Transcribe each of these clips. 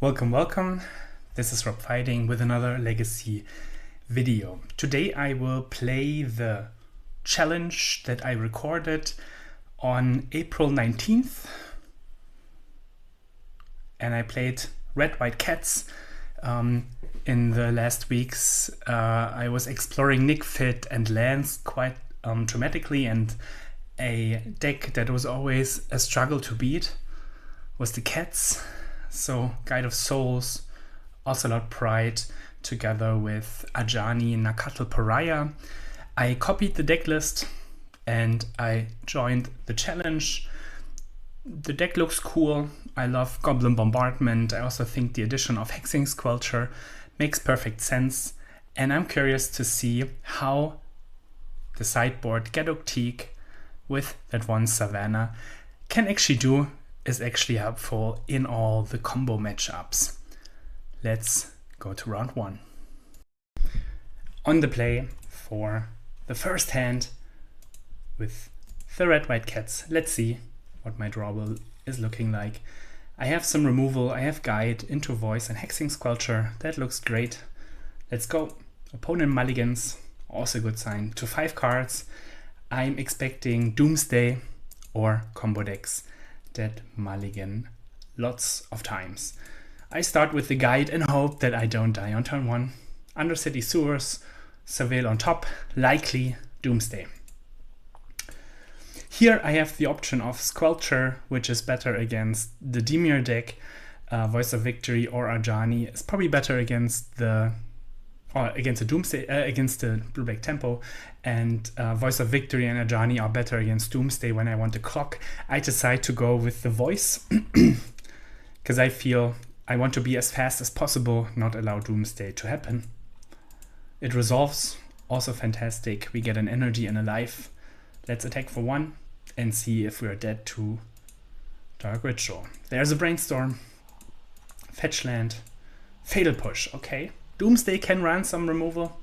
Welcome. This is Rob Fighting with another Legacy video. Today I will play the challenge that I recorded on April 19th. And I played Red White Cats. In the last weeks I was exploring Nick Fit and lands quite dramatically, and a deck that was always a struggle to beat was the Cats. So Guide of Souls, Ocelot Pride, together with Ajani, Nacatl, Pariah. I copied the deck list and I joined the challenge. The deck looks cool. I love Goblin Bombardment. I also think the addition of Hexing Squelcher makes perfect sense. And I'm curious to see how the sideboard Gaddock Teeg with that one Savannah can actually do, is actually helpful in all the combo matchups. Let's go to round one. On the play for the first hand with the Red White Cats. Let's see what my draw is looking like. I have some removal, I have Guide, Into Voice and Hexing Squelcher. That looks great. Let's go. Opponent mulligans, also a good sign, to 5 cards. I'm expecting Doomsday or combo decks that mulligan lots of times. I start with the Guide and hope that I don't die on turn 1. Undercity Sewers, Surveil on top, likely Doomsday. Here I have the option of Squelcher, which is better against the Dimir deck. Voice of Victory or Ajani is probably better against the Doomsday, against the Blue-Black Tempo, and Voice of Victory and Ajani are better against Doomsday when I want a clock. I decide to go with the Voice because I feel I want to be as fast as possible, not allow Doomsday to happen. It resolves, also fantastic. We get an energy and a life. Let's attack for 1 and see if we're dead to Dark Ritual. There's a Brainstorm, Fetch Land, Fatal Push, okay. Doomsday can run some removal,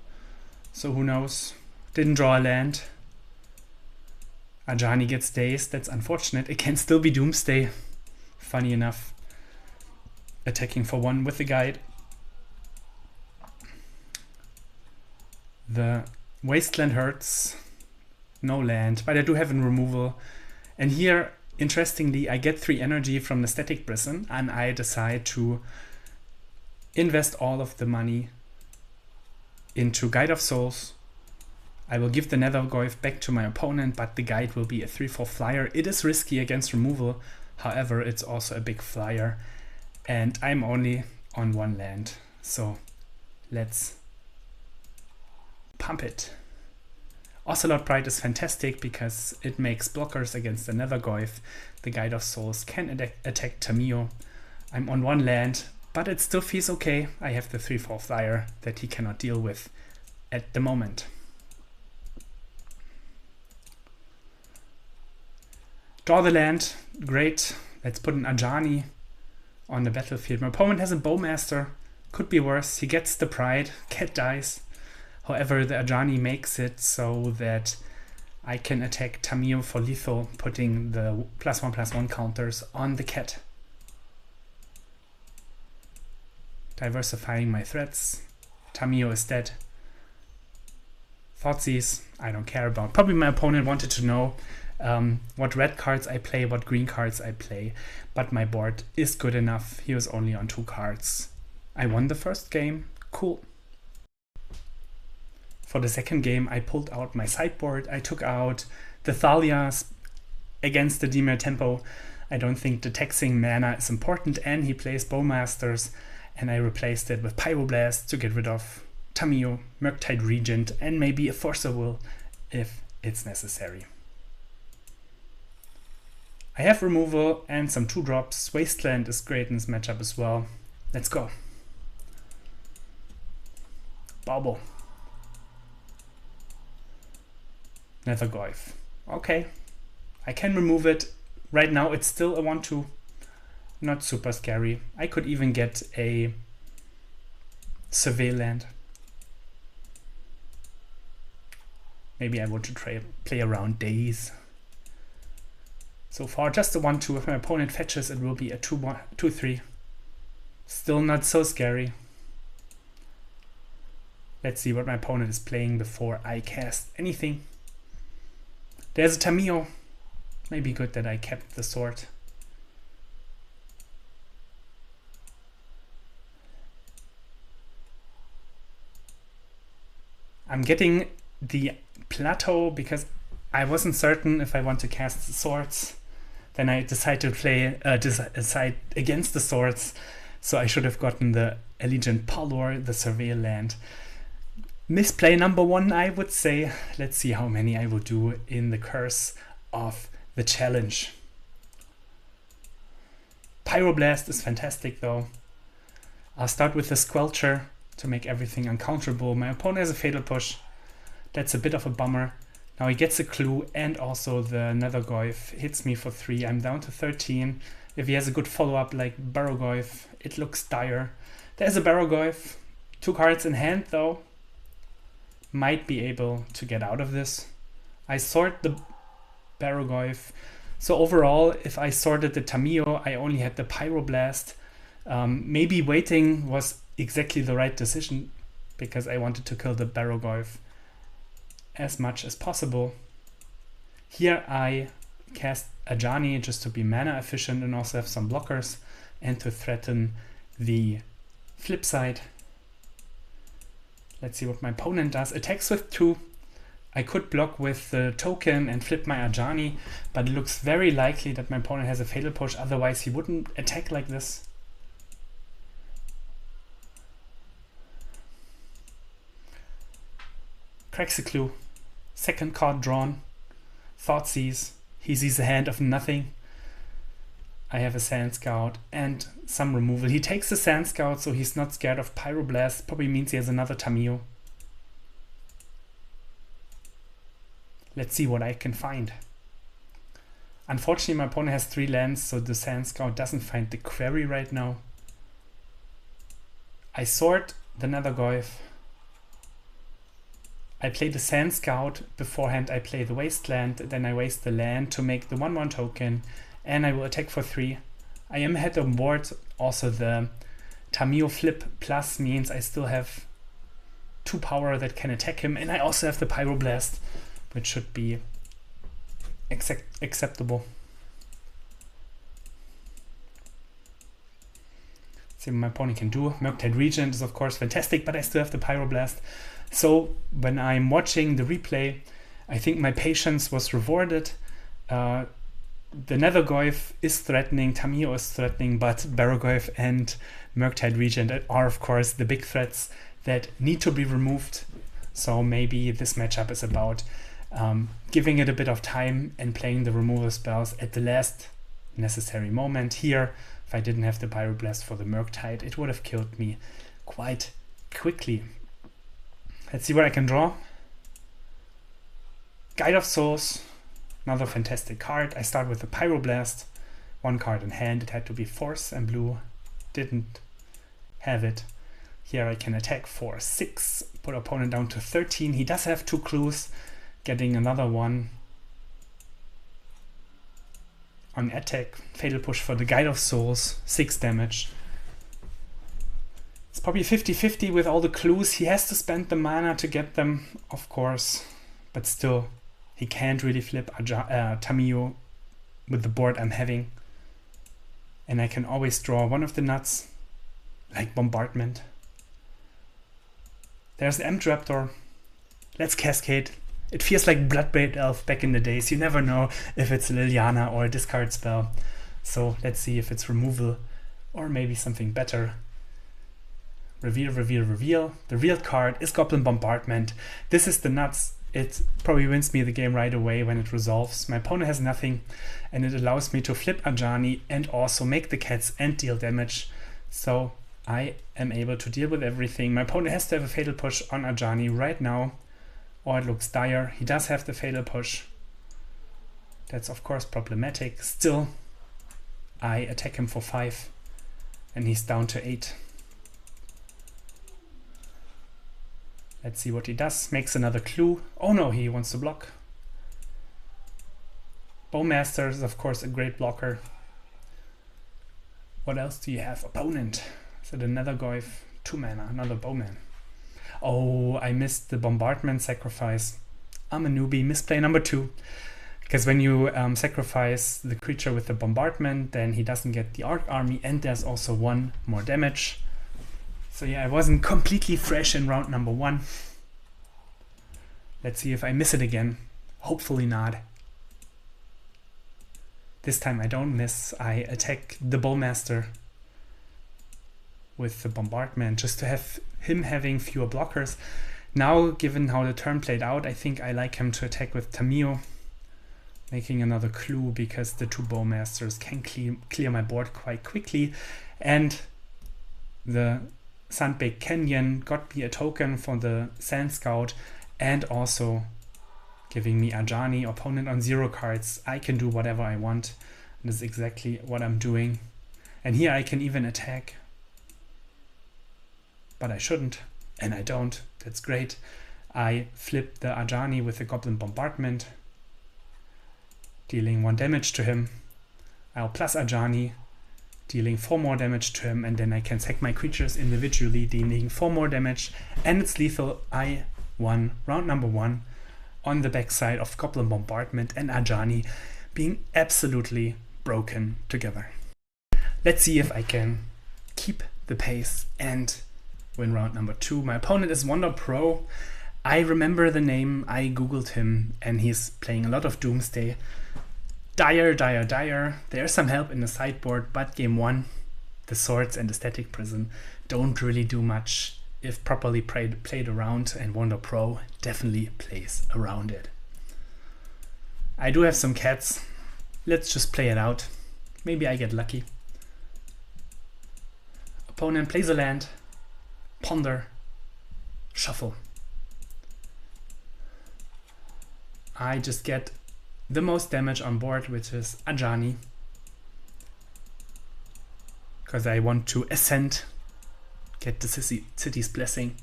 so who knows. Didn't draw a land. Ajani gets dazed, that's unfortunate. It can still be Doomsday, funny enough. Attacking for 1 with the Guide. The Wasteland hurts, no land, but I do have a removal. And here, interestingly, I get 3 energy from the Static Prison, and I decide to invest all of the money into Guide of Souls. I will give the Nethergoyf back to my opponent, but the Guide will be a 3/4 flyer. It is risky against removal, however, it's also a big flyer, and I'm only on 1 land, so let's pump it. Ocelot Pride is fantastic because it makes blockers against the Nethergoyf. The Guide of Souls can attack Tamiyo. I'm on 1 land, but it still feels okay. I have the 3/4 flyer that he cannot deal with at the moment. Draw the land, great. Let's put an Ajani on the battlefield. My opponent has a Bowmaster, could be worse. He gets the Pride, Cat dies. However, the Ajani makes it so that I can attack Tamiyo for lethal, putting the +1/+1 counters on the Cat. Diversifying my threats. Tamiyo is dead. Thoughtseize, I don't care about. Probably my opponent wanted to know what red cards I play, what green cards I play, but my board is good enough. He was only on 2 cards. I won the first game, cool. For the second game, I pulled out my sideboard. I took out the Thalia against the Dimir Tempo. I don't think the taxing mana is important, and he plays Bowmasters, and I replaced it with Pyroblast to get rid of Tamiyo, Murktide Regent, and maybe a Forcer Will if it's necessary. I have removal and some 2-drops. Wasteland is great in this matchup as well. Let's go. Baubo. Nethergoyf. Okay. I can remove it. Right now it's still a 1/2. Not super scary. I could even get a Surveil land. Maybe I want to play around days. So far, just a 1/2. If my opponent fetches, it will be a 2/3. Still not so scary. Let's see what my opponent is playing before I cast anything. There's a Tamiyo. Maybe good that I kept the sword. I'm getting the Plateau because I wasn't certain if I want to cast the swords. Then I decided to play decide against the swords. So I should have gotten the Elegant Parlor, the Surveil land. Misplay number 1, I would say. Let's see how many I will do in the course of the challenge. Pyroblast is fantastic though. I'll start with the Squelcher to make everything uncounterable. My opponent has a Fatal Push. That's a bit of a bummer. Now he gets a clue and also the Nethergoyf hits me for 3. I'm down to 13. If he has a good follow-up like Barrogoyf, it looks dire. There's a Barrogoyf. 2 cards in hand though. Might be able to get out of this. I sort the Barrogoyf. So overall, if I sorted the Tamiyo, I only had the Pyroblast. Maybe waiting was exactly the right decision because I wanted to kill the Barrogoyf as much as possible. Here I cast Ajani just to be mana efficient and also have some blockers and to threaten the flip side. Let's see what my opponent does. Attacks with 2. I could block with the token and flip my Ajani, but it looks very likely that my opponent has a Fatal Push, otherwise he wouldn't attack like this. Cracks a clue. Second card drawn. Thoughtseize. He sees a hand of nothing. I have a Sand Scout and some removal. He takes the Sand Scout, so he's not scared of Pyroblast. Probably means he has another Tamiyo. Let's see what I can find. Unfortunately, my opponent has 3 lands, so the Sand Scout doesn't find the Quarry right now. I sort the Nethergoyf. I play the Sand Scout. Beforehand, I play the Wasteland. Then I waste the land to make the 1/1 token. And I will attack for 3. I am ahead on board. Also, the Tamiyo flip plus means I still have 2 power that can attack him. And I also have the Pyroblast, which should be acceptable. Let's see what my opponent can do. Murktide Regent is of course fantastic, but I still have the Pyroblast. So when I'm watching the replay, I think my patience was rewarded. The Nethergoyf is threatening, Tamiyo is threatening, but Barrogoyf and Murktide Regent are of course the big threats that need to be removed. So maybe this matchup is about giving it a bit of time and playing the removal spells at the last necessary moment. Here, if I didn't have the Pyroblast for the Murktide, it would have killed me quite quickly. Let's see what I can draw. Guide of Souls, another fantastic card. I start with the Pyroblast, 1 card in hand. It had to be Force and blue. Didn't have it. Here I can attack for 6, put opponent down to 13. He does have 2 clues, getting another one on attack. Fatal Push for the Guide of Souls, 6 damage. It's probably 50-50 with all the clues. He has to spend the mana to get them, of course, but still, he can't really flip Tamiyo with the board I'm having. And I can always draw one of the nuts, like Bombardment. There's the Amped Raptor. Let's Cascade. It feels like Bloodbraid Elf back in the days. You never know if it's Liliana or a discard spell. So let's see if it's removal or maybe something better. Reveal, reveal, reveal. The real card is Goblin Bombardment. This is the nuts. It probably wins me the game right away when it resolves. My opponent has nothing, and it allows me to flip Ajani and also make the cats and deal damage. So I am able to deal with everything. My opponent has to have a Fatal Push on Ajani right now, or it looks dire. He does have the Fatal Push. That's of course problematic. Still, I attack him for 5, and he's down to 8. Let's see what he does. Makes another clue. Oh no, he wants to block. Bowmaster is of course a great blocker. What else do you have? Opponent. Is it another Goyf? 2 mana, another Bowman. Oh, I missed the Bombardment sacrifice. I'm a newbie, misplay number 2. Because when you sacrifice the creature with the Bombardment, then he doesn't get the Arc Army, and there's also 1 more damage. So yeah, I wasn't completely fresh in round number 1. Let's see if I miss it again. Hopefully not. This time I don't miss. I attack the Bowmaster with the Bombardment just to have him having fewer blockers. Now, given how the turn played out, I think I like him to attack with Tamiyo, making another clue because the 2 Bowmasters can clear my board quite quickly. And the Sunbaked Canyon got me a token for the Sand Scout and also giving me Ajani, opponent on 0 cards. I can do whatever I want. And this is exactly what I'm doing. And here I can even attack. But I shouldn't, and I don't. That's great. I flip the Ajani with the Goblin Bombardment, dealing 1 damage to him. I'll plus Ajani, dealing 4 more damage to him, and then I can sack my creatures individually, dealing 4 more damage, and it's lethal. I won round number 1 on the backside of Goblin Bombardment and Ajani being absolutely broken together. Let's see if I can keep the pace and win round number 2. My opponent is Wonder Pro. I remember the name, I googled him, and he's playing a lot of Doomsday. Dire. There's some help in the sideboard, but game 1, the Swords and the Static Prison don't really do much if properly played around, and Wonder Pro definitely plays around it. I do have some cats. Let's just play it out. Maybe I get lucky. Opponent plays a land. Ponder, shuffle. I just get the most damage on board, which is Ajani, because I want to ascend, get the city's blessing,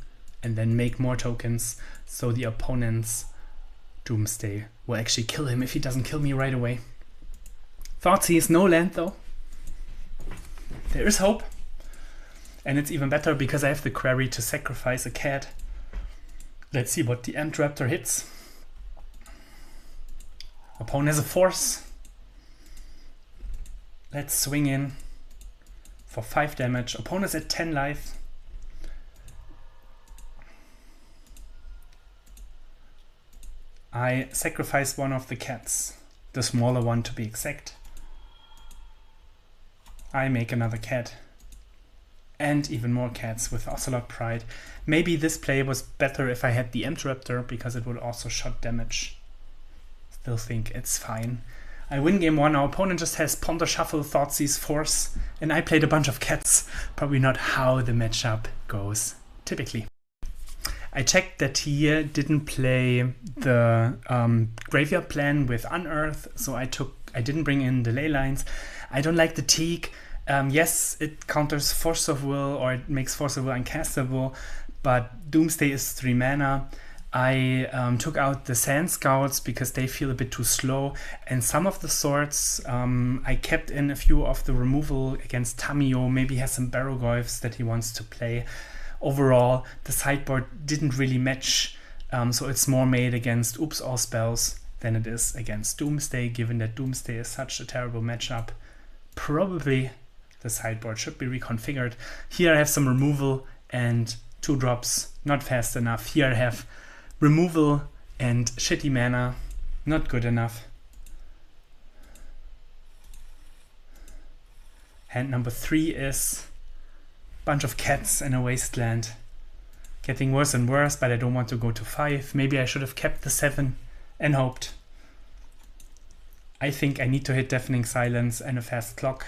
and then make more tokens, so the opponent's Doomsday will actually kill him if he doesn't kill me right away. Thoughtseize, no land though. There is hope. And it's even better because I have the Quarry to sacrifice a cat. Let's see what the Amped Raptor hits. Opponent has a Force. Let's swing in for 5 damage. Opponent's at 10 life. I sacrifice one of the cats, the smaller one to be exact. I make another cat. And even more cats with Ocelot Pride. Maybe this play was better if I had the Amped Raptor, because it would also shot damage. Still think it's fine. I win game 1. Our opponent just has Ponder, Shuffle, Thoughtseize, Force, and I played a bunch of cats. Probably not how the matchup goes typically. I checked that he didn't play the graveyard plan with Unearth, so I didn't bring in the Leylines. I don't like the Teeg. Yes, it counters Force of Will, or it makes Force of Will uncastable, but Doomsday is 3 mana. I took out the Sand Scouts because they feel a bit too slow, and some of the Swords, I kept in a few of the removal against Tamiyo. Maybe he has some Barrogoyfs that he wants to play. Overall, the sideboard didn't really match, so it's more made against Oops All Spells than it is against Doomsday, given that Doomsday is such a terrible matchup. Probably the sideboard should be reconfigured. Here I have some removal and 2 drops, not fast enough. Here I have removal and shitty mana, not good enough. Hand number 3 is a bunch of cats and a Wasteland. Getting worse and worse, but I don't want to go to 5. Maybe I should have kept the 7 and hoped. I think I need to hit Deafening Silence and a fast clock.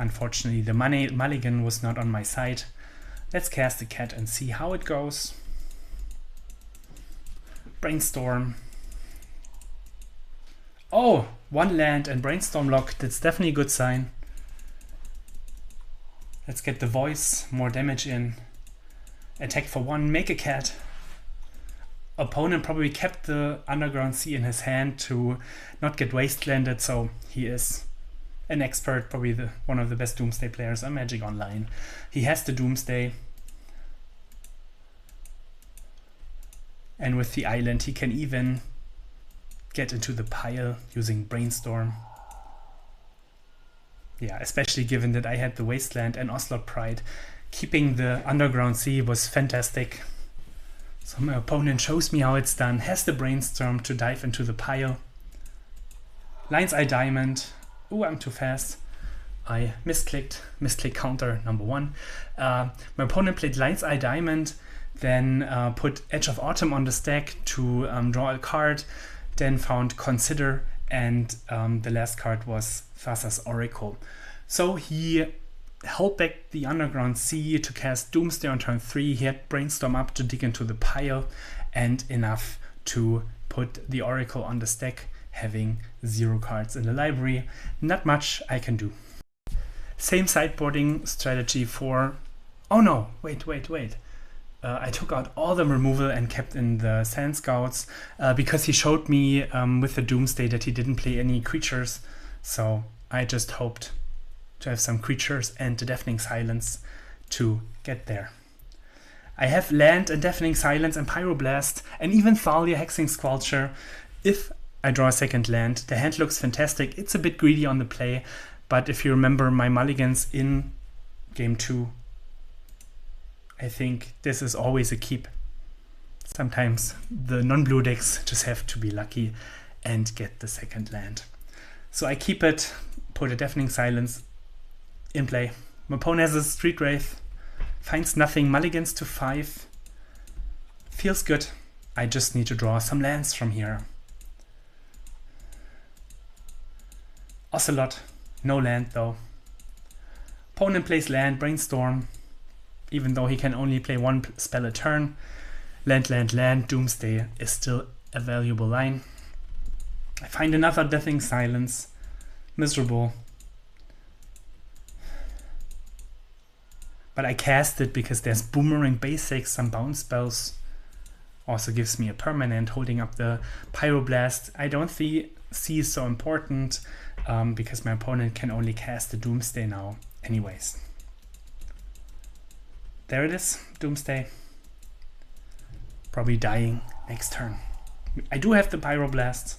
Unfortunately, the mulligan was not on my side. Let's cast the cat and see how it goes. Brainstorm. Oh, 1 land and Brainstorm locked. That's definitely a good sign. Let's get the voice, more damage in. Attack for 1, make a cat. Opponent probably kept the Underground Sea in his hand to not get wastelanded, so he is an expert, probably one of the best Doomsday players on Magic Online. He has the Doomsday. And with the island, he can even get into the pile using Brainstorm. Yeah, especially given that I had the Wasteland and Ocelot Pride. Keeping the Underground Sea was fantastic. So my opponent shows me how it's done, has the Brainstorm to dive into the pile. Lion's Eye Diamond. Ooh, I'm too fast. I misclicked. Misclick counter number 1. My opponent played Lion's Eye Diamond, then put Edge of Autumn on the stack to draw a card, then found Consider, and the last card was Thassa's Oracle. So he held back the Underground Sea to cast Doomsday on turn 3. He had Brainstorm up to dig into the pile, and enough to put the Oracle on the stack, having 0 cards in the library. Not much I can do. Same sideboarding strategy for... Oh no, wait. I took out all the removal and kept in the Sand Scouts because he showed me with the Doomsday that he didn't play any creatures. So I just hoped to have some creatures and the Deafening Silence to get there. I have land and Deafening Silence and Pyroblast and even Thalia Hexing Squelcher. If I draw a second land, the hand looks fantastic. It's a bit greedy on the play, but if you remember my mulligans in game 2, I think this is always a keep. Sometimes the non-blue decks just have to be lucky and get the second land. So I keep it, put a Deafening Silence in play. My opponent has a Street Wraith, finds nothing, mulligans to 5. Feels good. I just need to draw some lands from here. Ocelot, no land though. Opponent plays land, Brainstorm, even though he can only play 1 spell a turn. Land, Doomsday is still a valuable line. I find another Deafening Silence. Miserable. But I cast it because there's Boomerang Basics, some bounce spells. Also gives me a permanent, holding up the Pyroblast. I don't see so important because my opponent can only cast the Doomsday now anyways. There it is, Doomsday. Probably dying next turn. I do have the Pyroblast.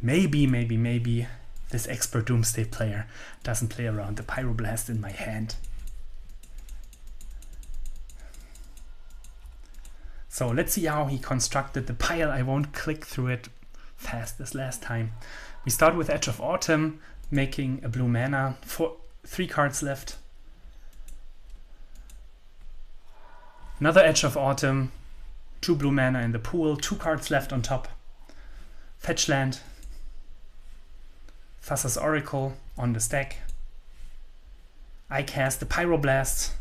Maybe this expert Doomsday player doesn't play around the Pyroblast in my hand. So let's see how he constructed the pile. I won't click through it fast as last time. We start with Edge of Autumn, making a blue mana. 3 cards left. Another Edge of Autumn, 2 blue mana in the pool, 2 cards left on top. Fetch land. Thassa's Oracle on the stack. I cast the Pyroblast,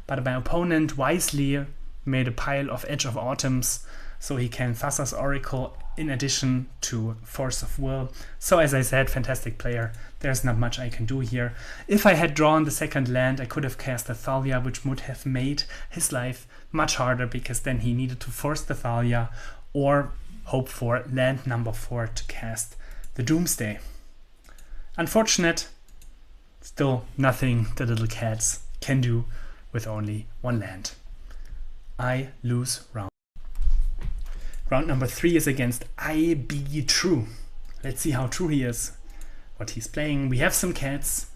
but my opponent wisely made a pile of Edge of Autumns so he can Thassa's Oracle in addition to Force of Will. So as I said, fantastic player. There's not much I can do here. If I had drawn the second land, I could have cast a Thalia, which would have made his life much harder because then he needed to force the Thalia or hope for land number 4 to cast the Doomsday. Unfortunate, still nothing the little cats can do with only 1 land. I lose round. Round number 3 is against I Be True. Let's see how true he is, what he's playing. We have some cats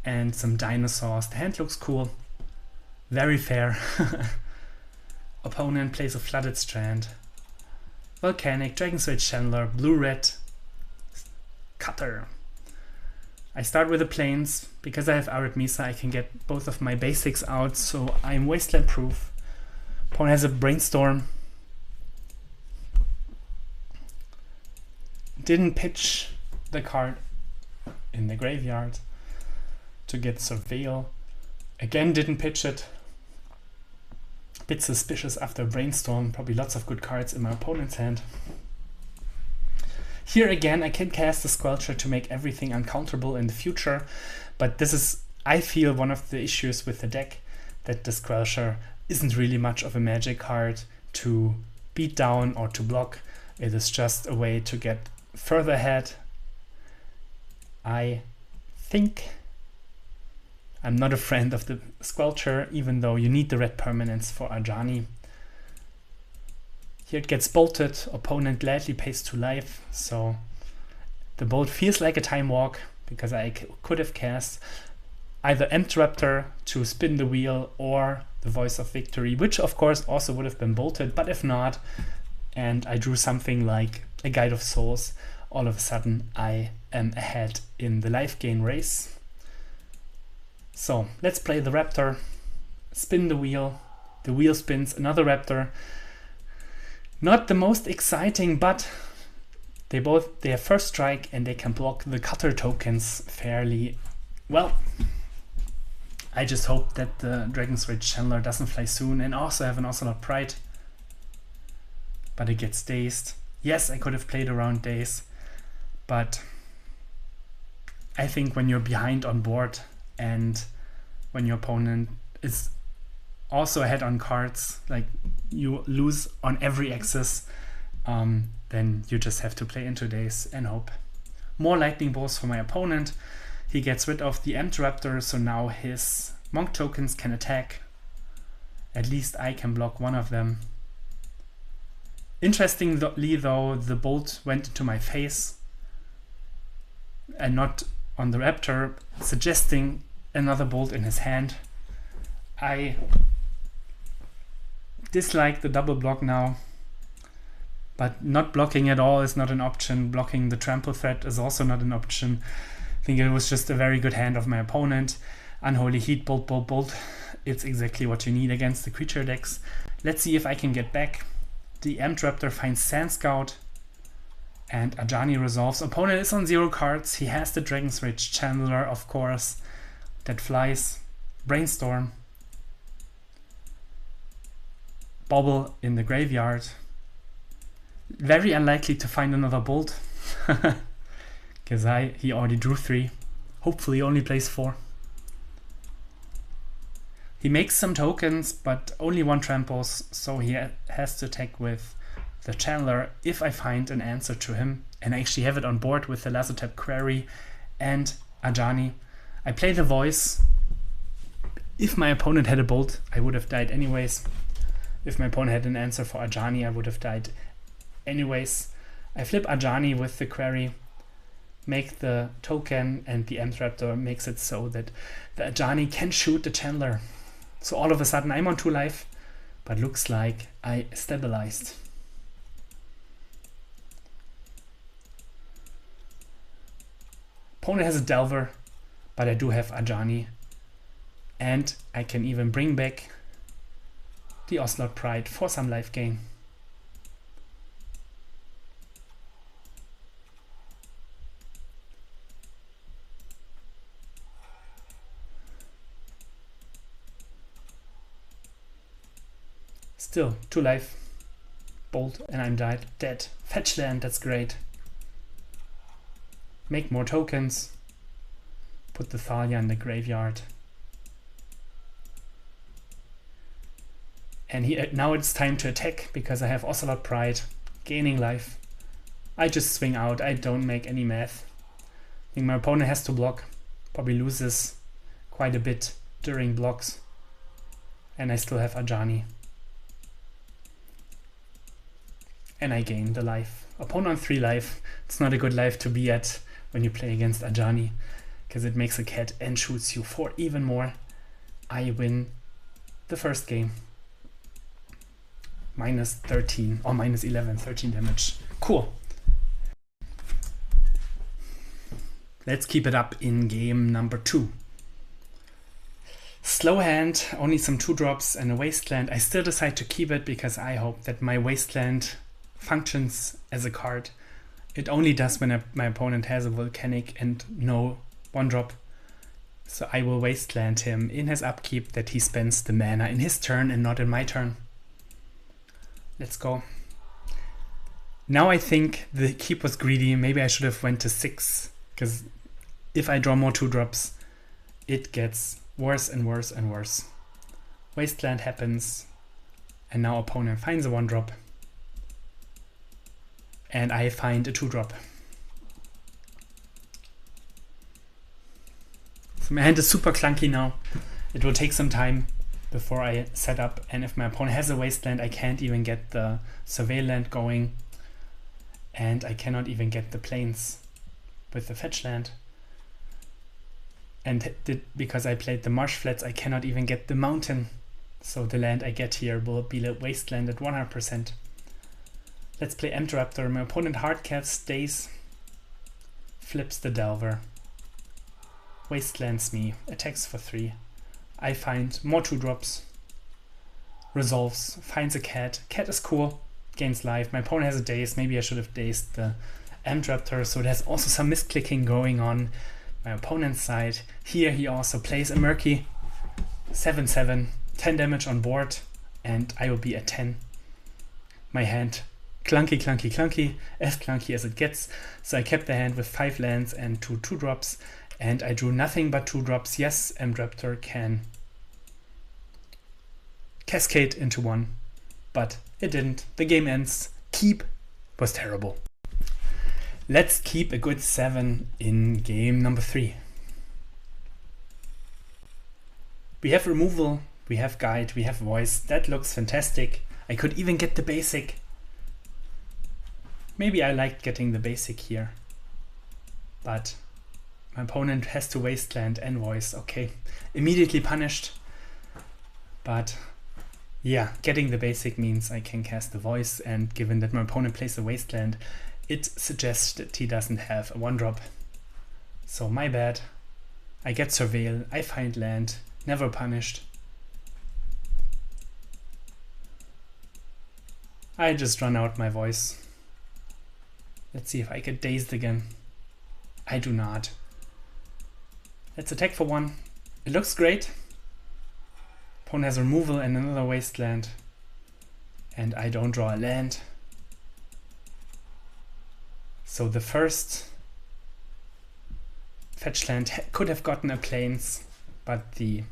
and some dinosaurs. The hand looks cool. Very fair. Opponent plays a Flooded Strand. Volcanic, Dragon Sword Chandler, blue-red, Cutter. I start with the plains. Because I have Arid Mesa, I can get both of my basics out, so I'm Wasteland proof. Opponent has a Brainstorm. Didn't pitch the card in the graveyard to get Surveil. Again, didn't pitch it. Bit suspicious after Brainstorm. Probably lots of good cards in my opponent's hand. Here again, I can cast the Squelcher to make everything uncounterable in the future, but this is, I feel, one of the issues with the deck, that the Squelcher isn't really much of a magic card to beat down or to block. It is just a way to get further ahead. I think I'm not a friend of the Squelcher, even though you need the red permanents for Ajani. Here it gets bolted, opponent gladly pays 2 life, so the bolt feels like a time walk, because I could have cast either Amped Raptor to spin the wheel or the Voice of Victory, which of course also would have been bolted, but if not, and I drew something like a Guide of Souls, all of a sudden I am ahead in the life gain race. So let's play the Raptor, spin the wheel spins, another Raptor. Not the most exciting, but they have first strike and they can block the cutter tokens fairly well. I just hope that the Dragon's Rage Channeler doesn't fly soon, and also have an Ocelot Pride. But it gets dazed. Yes, I could have played around daze, but I think when you're behind on board and when your opponent is also ahead on cards, like you lose on every axis, then you just have to play into daze and hope. More lightning bolts for my opponent. He gets rid of the Amped Raptor, so now his monk tokens can attack. At least I can block one of them. Interestingly though, the bolt went into my face and not on the Raptor, suggesting another bolt in his hand. I dislike the double block now, but not blocking at all is not an option. Blocking the trample threat is also not an option. I think it was just a very good hand of my opponent. Unholy Heat, bolt, bolt, bolt. It's exactly what you need against the creature decks. Let's see if I can get back. The Amped Raptor finds Sand Scout and Ajani resolves. Opponent is on 0 cards. He has the Dragon's Rage Channeler, of course, that flies. Brainstorm. Bobble in the graveyard. Very unlikely to find another bolt, because he already drew 3. Hopefully only plays 4. He makes some tokens, but only 1 tramples, so he has to attack with the Channeler if I find an answer to him. And I actually have it on board with the Lazotep Quarry and Ajani. I play the Voice. If my opponent had a bolt, I would have died anyways. If my opponent had an answer for Ajani, I would have died anyways. I flip Ajani with the Quarry, make the token, and the Amped Raptor makes it so that the Ajani can shoot the Channeler. So all of a sudden I'm on 2 life, but looks like I stabilized. Opponent has a Delver, but I do have Ajani, and I can even bring back the Ocelot Pride for some life gain. Still 2 life, bolt, and I'm dead. Fetch land, that's great. Make more tokens, put the Thalia in the graveyard. And now it's time to attack, because I have Ocelot Pride, gaining life. I just swing out, I don't make any math. I think my opponent has to block, probably loses quite a bit during blocks. And I still have Ajani. And I gain the life. Opponent on 3 life. It's not a good life to be at when you play against Ajani, because it makes a cat and shoots you for even more. I win the first game. Minus 13 or minus 11, 13 damage. Cool. Let's keep it up in game number 2. Slow hand, only some 2-drops and a Wasteland. I still decide to keep it because I hope that my Wasteland functions as a card. It only does when my opponent has a Volcanic and no 1-drop. So I will Wasteland him in his upkeep, that he spends the mana in his turn and not in my turn. Let's go. Now I think the keep was greedy. Maybe I should have went to 6, because if I draw more 2-drops, it gets worse and worse and worse. Wasteland happens, and now opponent finds a 1-drop. And I find a 2-drop. So my hand is super clunky now. It will take some time before I set up, and if my opponent has a Wasteland, I can't even get the Surveil land going, and I cannot even get the plains with the fetch land. And because I played the Marsh Flats, I cannot even get the mountain. So the land I get here will be the Wasteland at 100%. Let's play Amped Raptor. My opponent hardcasts, stays, flips the Delver, Wastelands me, attacks for 3. I find more 2-drops, resolves, finds a cat. Cat is cool, gains life. My opponent has a daze. Maybe I should have dazed the Amped Raptor, so there's also some misclicking going on my opponent's side. Here he also plays a Murky, 7/7, 10 damage on board, and I will be at 10. My hand, clunky, clunky, clunky, as clunky as it gets. So I kept the hand with 5 lands and 2 2-drops, and I drew nothing but 2-drops. Yes, Amped Raptor can cascade into 1, but it didn't. The game ends. Keep was terrible. Let's keep a good 7 in game number 3. We have removal, we have guide, we have voice. That looks fantastic. I could even get the basic. Maybe I liked getting the basic here, but my opponent has to Wasteland and voice. Okay, immediately punished. But yeah, getting the basic means I can cast the voice, and given that my opponent plays a Wasteland, it suggests that he doesn't have a 1-drop. So my bad. I get Surveil, I find land, never punished. I just run out my voice. Let's see if I get dazed again. I do not. Let's attack for 1. It looks great. Opponent has removal and another Wasteland. And I don't draw a land. So the first fetch land could have gotten a plains, but the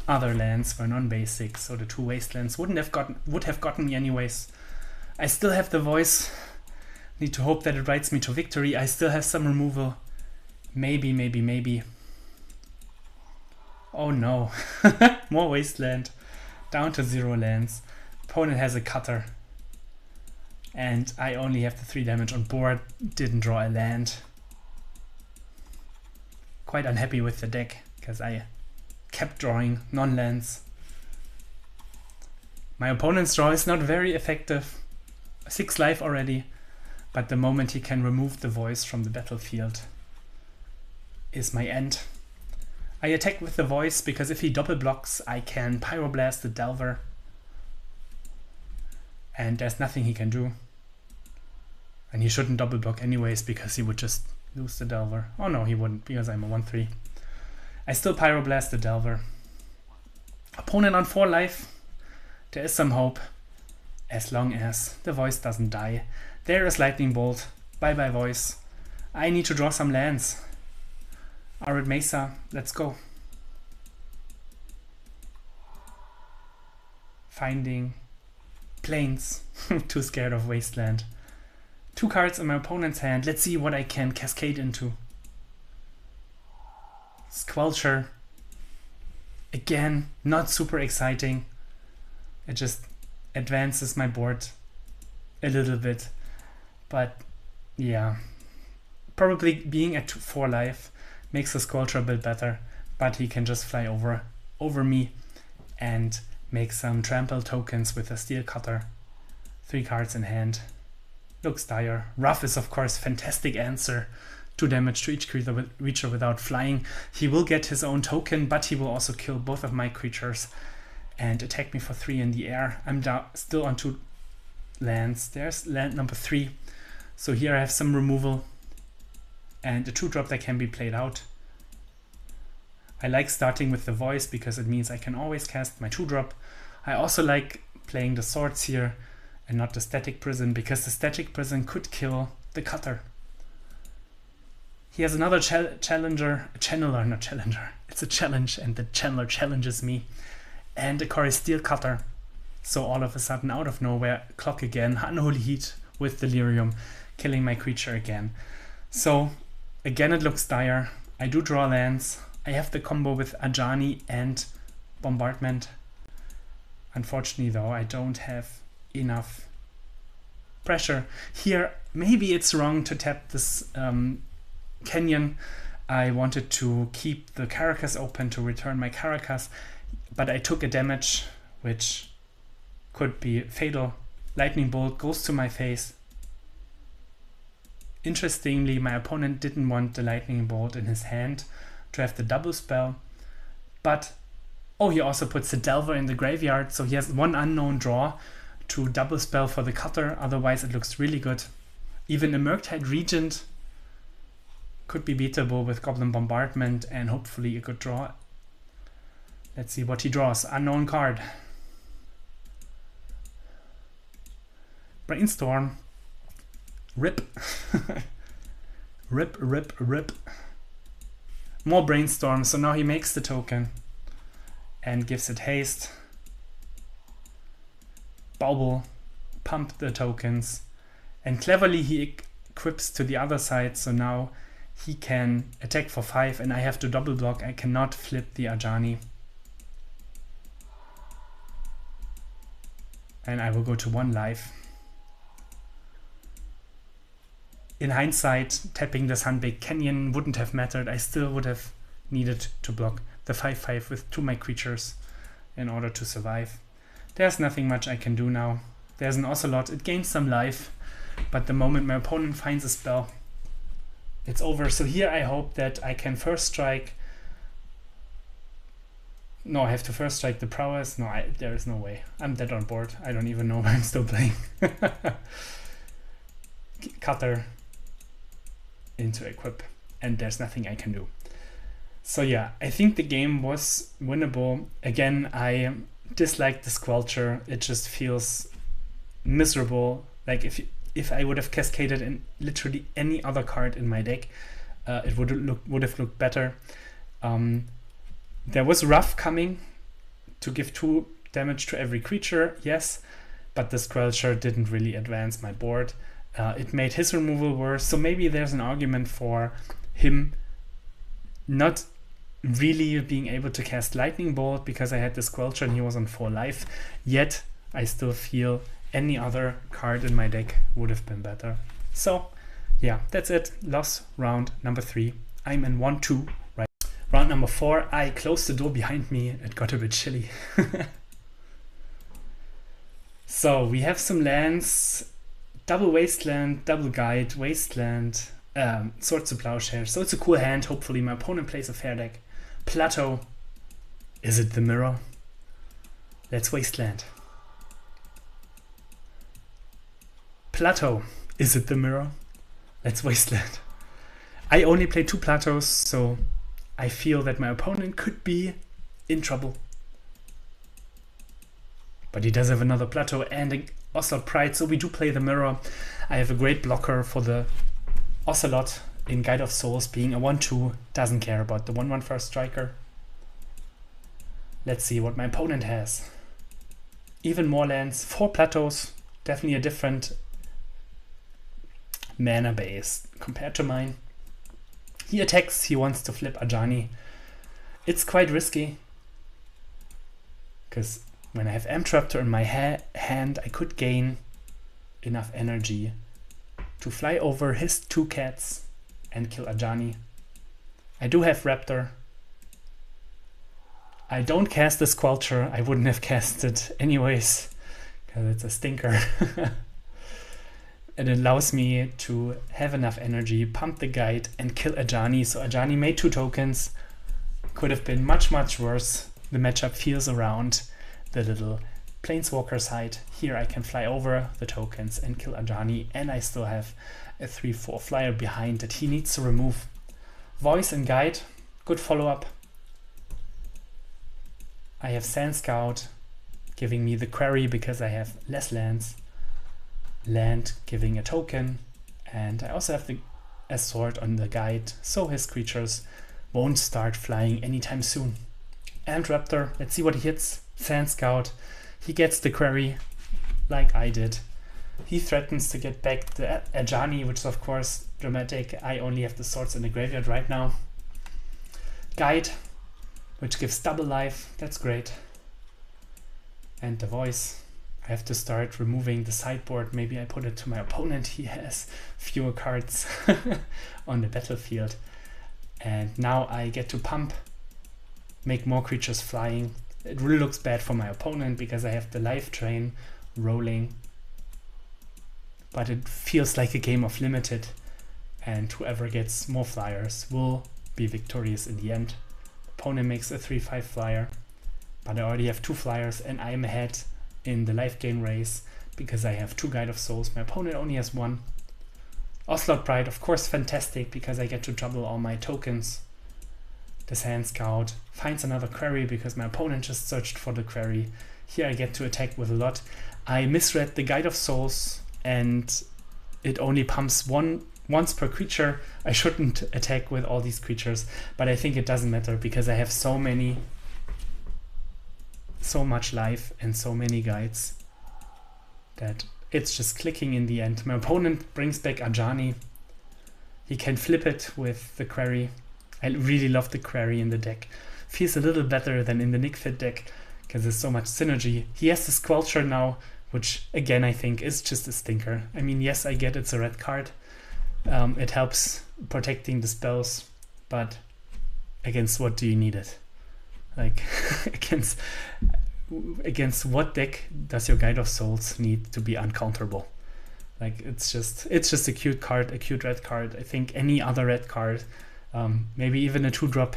other lands were non-basic, so the 2 Wastelands would have gotten me anyways. I still have the voice. Need to hope that it rides me to victory. I still have some removal. Maybe, maybe, maybe. Oh no. More Wasteland. Down to 0 lands. Opponent has a cutter. And I only have the 3 damage on board. Didn't draw a land. Quite unhappy with the deck, because I kept drawing non-lands. My opponent's draw is not very effective. 6 life already. But the moment he can remove the voice from the battlefield is my end. I attack with the voice because if he double blocks, I can Pyroblast the Delver. And there's nothing he can do. And he shouldn't double block anyways, because he would just lose the Delver. Oh no, he wouldn't, because I'm a 1/3. I still Pyroblast the Delver. Opponent on 4 life. There is some hope, as long as the voice doesn't die. There is Lightning Bolt. Bye bye voice. I need to draw some lands. Arid Mesa, let's go. Finding plains. Too scared of Wasteland. 2 cards in my opponent's hand. Let's see what I can cascade into. Squelcher. Again, not super exciting. It just advances my board a little bit. But yeah, probably being at 4 life makes the Squelcher a bit better. But he can just fly over me and make some trample tokens with a steel cutter. 3 cards in hand. Looks dire. Rough is of course fantastic answer. 2 damage to each creature without flying. He will get his own token, but he will also kill both of my creatures and attack me for 3 in the air. I'm still on 2 lands. There's land number 3. So here I have some removal and a 2-drop that can be played out. I like starting with the voice because it means I can always cast my 2-drop. I also like playing the swords here and not the static prison, because the static prison could kill the cutter. He has another channeler, not challenger. It's a challenge, and the channeler challenges me. And a Cory Steel Cutter. So all of a sudden, out of nowhere, clock again, Unholy Heat with Delirium, killing my creature again. So again, it looks dire. I do draw lands. I have the combo with Ajani and Bombardment. Unfortunately though, I don't have enough pressure. Here, maybe it's wrong to tap this Canyon. I wanted to keep the Karakas open to return my Karakas, but I took a damage which could be fatal. Lightning Bolt goes to my face. Interestingly, my opponent didn't want the Lightning Bolt in his hand to have the double spell, but oh, he also puts the Delver in the graveyard, so he has one unknown draw to double spell for the cutter. Otherwise it looks really good. Even a Murktide Regent could be beatable with Goblin Bombardment and hopefully a good draw. Let's see what he draws. Unknown card. Brainstorm. Rip. Rip, rip, rip. More Brainstorm, so now he makes the token and gives it haste. Bauble, pump the tokens, and cleverly he equips to the other side, so now he can attack for 5 and I have to double block. I cannot flip the Ajani. And I will go to 1 life. In hindsight, tapping the Sunbaked Canyon wouldn't have mattered. I still would have needed to block the 5/5 with 2 of my creatures in order to survive. There's nothing much I can do now. There's an Ocelot. It gains some life, but the moment my opponent finds a spell, it's over. So here I hope that I can first strike. No, I have to first strike the prowess. No, there is no way. I'm dead on board. I don't even know why I'm still playing. Cutter into equip, and there's nothing I can do. So yeah, I think the game was winnable. Again, I dislike the Squelcher. It just feels miserable. Like if I would have cascaded in literally any other card in my deck, it would have looked better. There was Rough coming to give 2 damage to every creature, yes, but the Squelcher didn't really advance my board. It made his removal worse, so maybe there's an argument for him not really being able to cast Lightning Bolt because I had the Squelcher and he was on 4 life, yet I still feel any other card in my deck would have been better. So yeah, that's it. Loss round number 3. I'm in 1-2 right. Round number 4, I closed the door behind me. It got a bit chilly. So we have some lands. Double Wasteland, double Guide, Wasteland, Swords to Plowshares. So it's a cool hand. Hopefully my opponent plays a fair deck. Plateau. Is it the mirror? Let's Wasteland. Plateau. Is it the mirror? Let's Wasteland. I only play 2 Plateaus, so I feel that my opponent could be in trouble. But he does have another Plateau and a Ocelot Pride, so we do play the mirror. I have a great blocker for the Ocelot in Guide of Souls, being a 1/2, doesn't care about the 1/1 first striker. Let's see what my opponent has. Even more lands, 4 Plateaus, definitely a different mana base compared to mine. He attacks, he wants to flip Ajani. It's quite risky, because when I have Amped Raptor in my hand, I could gain enough energy to fly over his 2 cats and kill Ajani. I do have Raptor. I don't cast the Squelcher. I wouldn't have cast it anyways, because it's a stinker. It allows me to have enough energy, pump the Guide, and kill Ajani. So Ajani made 2 tokens. Could have been much, much worse. The matchup feels around the little Planeswalker side. Here I can fly over the tokens and kill Ajani, and I still have a 3/4 flyer behind that he needs to remove. Voice and Guide, good follow-up. I have Sand Scout giving me the Quarry because I have less lands. Land giving a token, and I also have a sword on the Guide, so his creatures won't start flying anytime soon. Amped Raptor, let's see what he hits. Sand Scout, he gets the Quarry like I did. He threatens to get back the Ajani, which is of course dramatic. I only have the swords in the graveyard right now. Guide, which gives double life. That's great. And the voice. I have to start removing the sideboard. Maybe I put it to my opponent. He has fewer cards on the battlefield. And now I get to pump, make more creatures flying. It really looks bad for my opponent because I have the life drain rolling. But it feels like a game of limited. And whoever gets more flyers will be victorious in the end. Opponent makes a 3/5 flyer. But I already have 2 flyers and I am ahead in the life gain race because I have 2 Guide of Souls. My opponent only has 1. Ocelot Pride, of course, fantastic because I get to double all my tokens. The Sand Scout finds another quarry because my opponent just searched for the quarry. Here I get to attack with a lot. I misread the Guide of Souls and it only pumps once per creature. I shouldn't attack with all these creatures, but I think it doesn't matter because I have so much life and so many guides that it's just clicking in the end. My opponent brings back Ajani. He can flip it with the quarry. I really love the quarry in the deck. Feels a little better than in the Nacatl deck because there's so much synergy. He has the Squelcher now, which again I think is just a stinker. I mean, yes, I get it's a red card. It helps protecting the spells, but against what do you need it? Like against what deck does your Guide of Souls need to be uncounterable? Like it's just a cute card, a cute red card. I think any other red card, maybe even a 2-drop.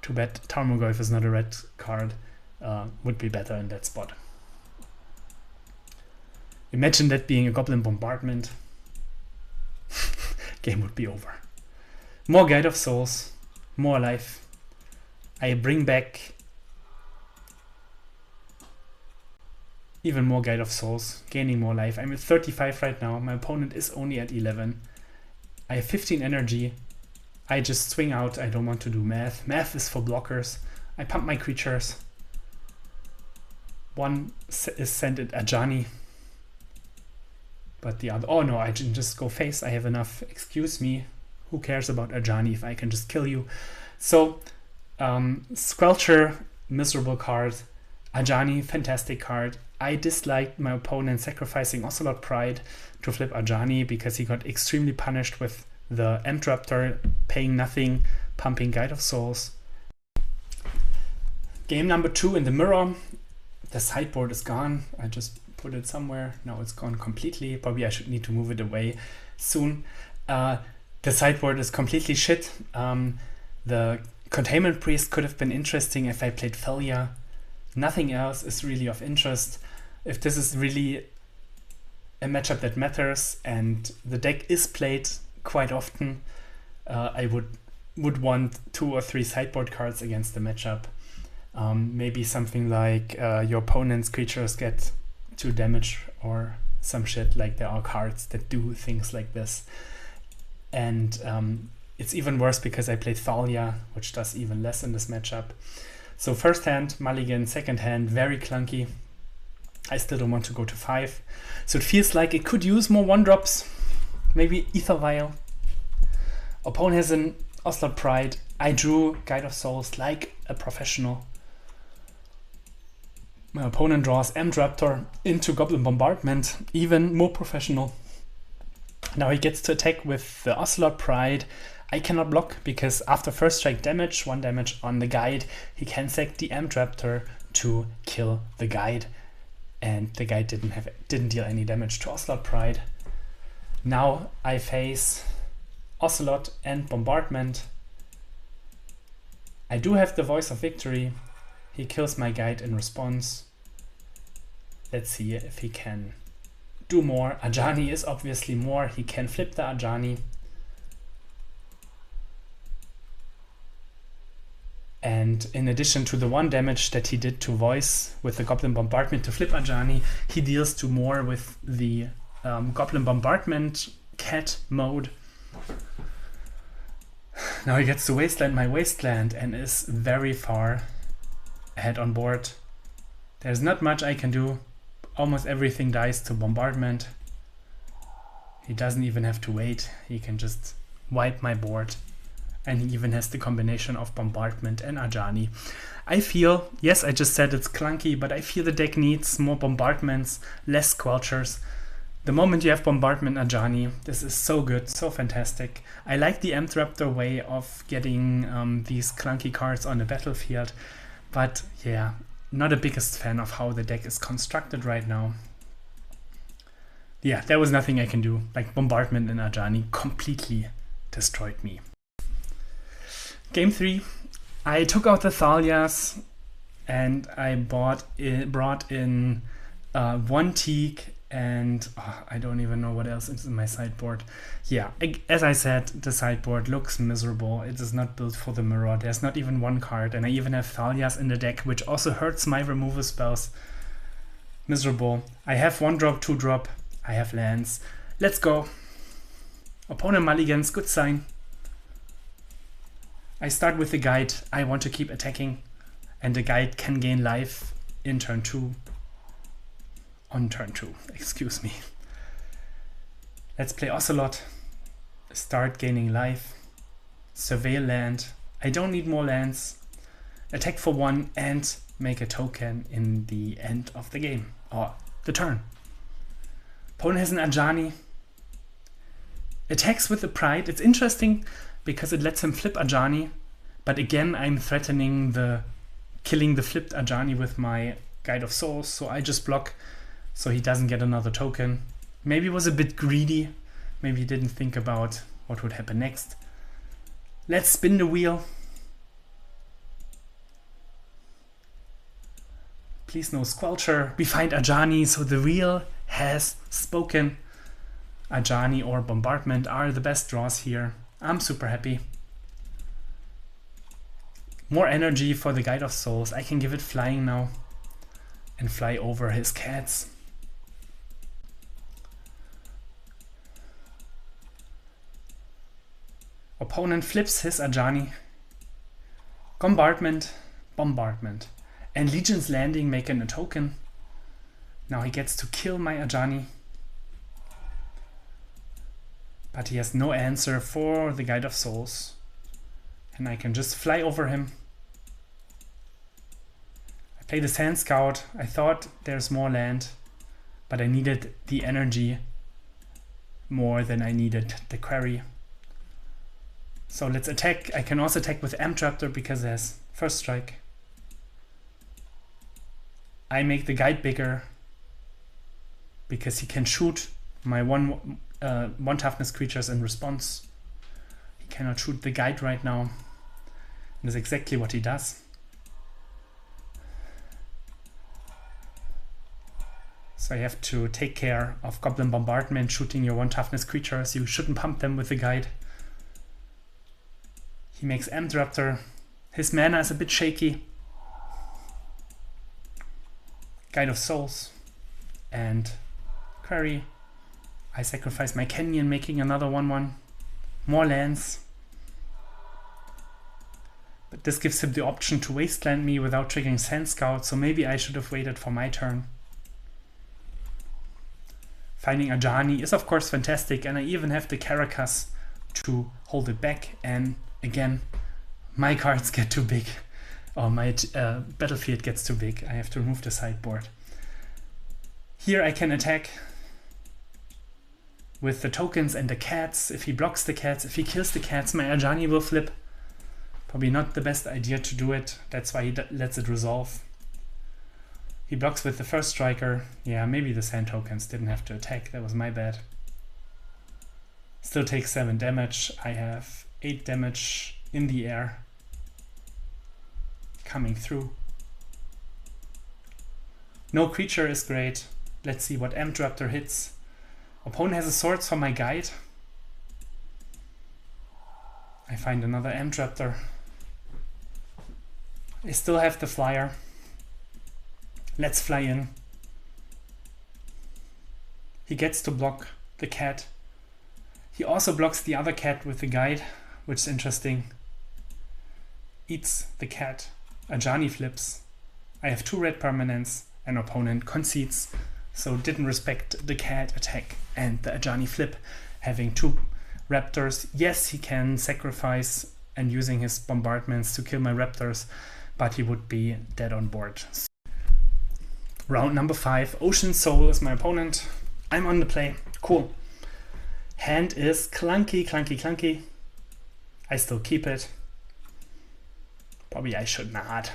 Too bad Tarmogoyf is not a red card, would be better in that spot. Imagine that being a Goblin Bombardment. Game would be over. More Guide of Souls, more life. I bring back even more Guide of Souls, gaining more life. I'm at 35 right now. My opponent is only at 11. I have 15 energy. I just swing out. I don't want to do math. Math is for blockers. I pump my creatures. One is sent at Ajani. But the other... Oh no, I can just go face. I have enough. Excuse me. Who cares about Ajani if I can just kill you? So, Squelcher, miserable card. Ajani, fantastic card. I disliked my opponent sacrificing Ocelot Pride to flip Ajani because he got extremely punished with the Amped Raptor, paying nothing, pumping Guide of Souls. Game number 2 in the mirror. The sideboard is gone. I just put it somewhere. Now it's gone completely. Probably I should need to move it away soon. The sideboard is completely shit. The Containment Priest could have been interesting if I played Thalia. Nothing else is really of interest. If this is really a matchup that matters and the deck is played quite often, I would want 2 or 3 sideboard cards against the matchup. Maybe something like your opponent's creatures get 2 damage or some shit. Like there are cards that do things like this. And it's even worse because I played Thalia, which does even less in this matchup. So first hand, mulligan, second hand, very clunky. I still don't want to go to 5. So it feels like it could use more 1-drops. Maybe Ether Vial. Opponent has an Ocelot Pride. I drew Guide of Souls like a professional. My opponent draws Amped Raptor into Goblin Bombardment, even more professional. Now he gets to attack with the Ocelot Pride. I cannot block because after first strike damage, 1 damage on the guide, he can sack the Amped Raptor to kill the guide. And the guide didn't deal any damage to Ocelot Pride. Now I face Ocelot and Bombardment. I do have the Voice of Victory. He kills my guide in response. Let's see if he can do more. Ajani is obviously more. He can flip the Ajani. And in addition to the 1 damage that he did to Voice with the Goblin Bombardment to flip Ajani, he deals 2 more with the Goblin Bombardment cat mode. Now he gets to Wasteland my Wasteland and is very far ahead on board. There's not much I can do. Almost everything dies to Bombardment. He doesn't even have to wait. He can just wipe my board. and he even has the combination of Bombardment and Ajani. I feel, yes, I just said it's clunky, but I feel the deck needs more Bombardments, less Squelchers. The moment you have Bombardment Ajani, this is so good, so fantastic. I like the Amped Raptor way of getting these clunky cards on the battlefield, but yeah, not the biggest fan of how the deck is constructed right now. Yeah, there was nothing I can do. Like Bombardment and Ajani completely destroyed me. Game 3, I took out the Thalias and I brought in one Teeg and I don't even know what else is in my sideboard. Yeah, as I said, the sideboard looks miserable. It is not built for the mirror. There's not even one card, and I even have Thalias in the deck, which also hurts my removal spells. Miserable. I have 1-drop, 2-drop. I have lands. Let's go. Opponent mulligans, good sign. I start with the guide. I want to keep attacking, and the guide can gain life in turn 2. On turn 2, excuse me. Let's play Ocelot. Start gaining life. Surveil land. I don't need more lands. Attack for 1 and make a token in the end of the game. Or the turn. Opponent has an Ajani. Attacks with the Pride. It's interesting because it lets him flip Ajani. But again, I'm threatening killing the flipped Ajani with my Guide of Souls. So I just block so he doesn't get another token. Maybe he was a bit greedy. Maybe he didn't think about what would happen next. Let's spin the wheel. Please no Squelcher. We find Ajani, so the wheel has spoken. Ajani or Bombardment are the best draws here. I'm super happy. More energy for the Guide of Souls. I can give it flying now and fly over his cats. Opponent flips his Ajani. Bombardment, Bombardment. And Legion's Landing making a token. Now he gets to kill my Ajani. But he has no answer for the Guide of Souls. And I can just fly over him. I play the Sand Scout. I thought there's more land, but I needed the energy more than I needed the quarry. So let's attack. I can also attack with Amped Raptor because it has first strike. I make the guide bigger because he can shoot my one toughness creatures in response. He cannot shoot the guide right now. And that's exactly what he does. So I have to take care of Goblin Bombardment shooting your one toughness creatures. You shouldn't pump them with the guide. He makes Amped Raptor. His mana is a bit shaky. Guide of Souls and Quarry. I sacrifice my Canyon, making another 1/1. More lands. But this gives him the option to Wasteland me without triggering Sand Scout, so maybe I should have waited for my turn. Finding Ajani is of course fantastic, and I even have the Karakas to hold it back, and again, my cards get too big, or my battlefield gets too big. I have to remove the sideboard. Here I can attack with the tokens and the cats. If he blocks the cats, if he kills the cats, my Ajani will flip. Probably not the best idea to do it. That's why he lets it resolve. He blocks with the first striker. Yeah, maybe the sand tokens didn't have to attack. That was my bad. Still takes 7 damage. I have 8 damage in the air coming through. No creature is great. Let's see what Amped Raptor hits. Opponent has a swords for my guide. I find another Amped Raptor. I still have the flyer. Let's fly in. He gets to block the cat. He also blocks the other cat with the guide, which is interesting. Eats the cat. Ajani flips. I have 2 red permanents. An opponent concedes, so didn't respect the cat attack and the Ajani flip. Having 2 raptors, yes, he can sacrifice and using his bombardments to kill my raptors, but he would be dead on board. Round number 5, Ocean Soul is my opponent. I'm on the play. Cool. Hand is clunky, clunky, clunky. I still keep it. Probably I should not.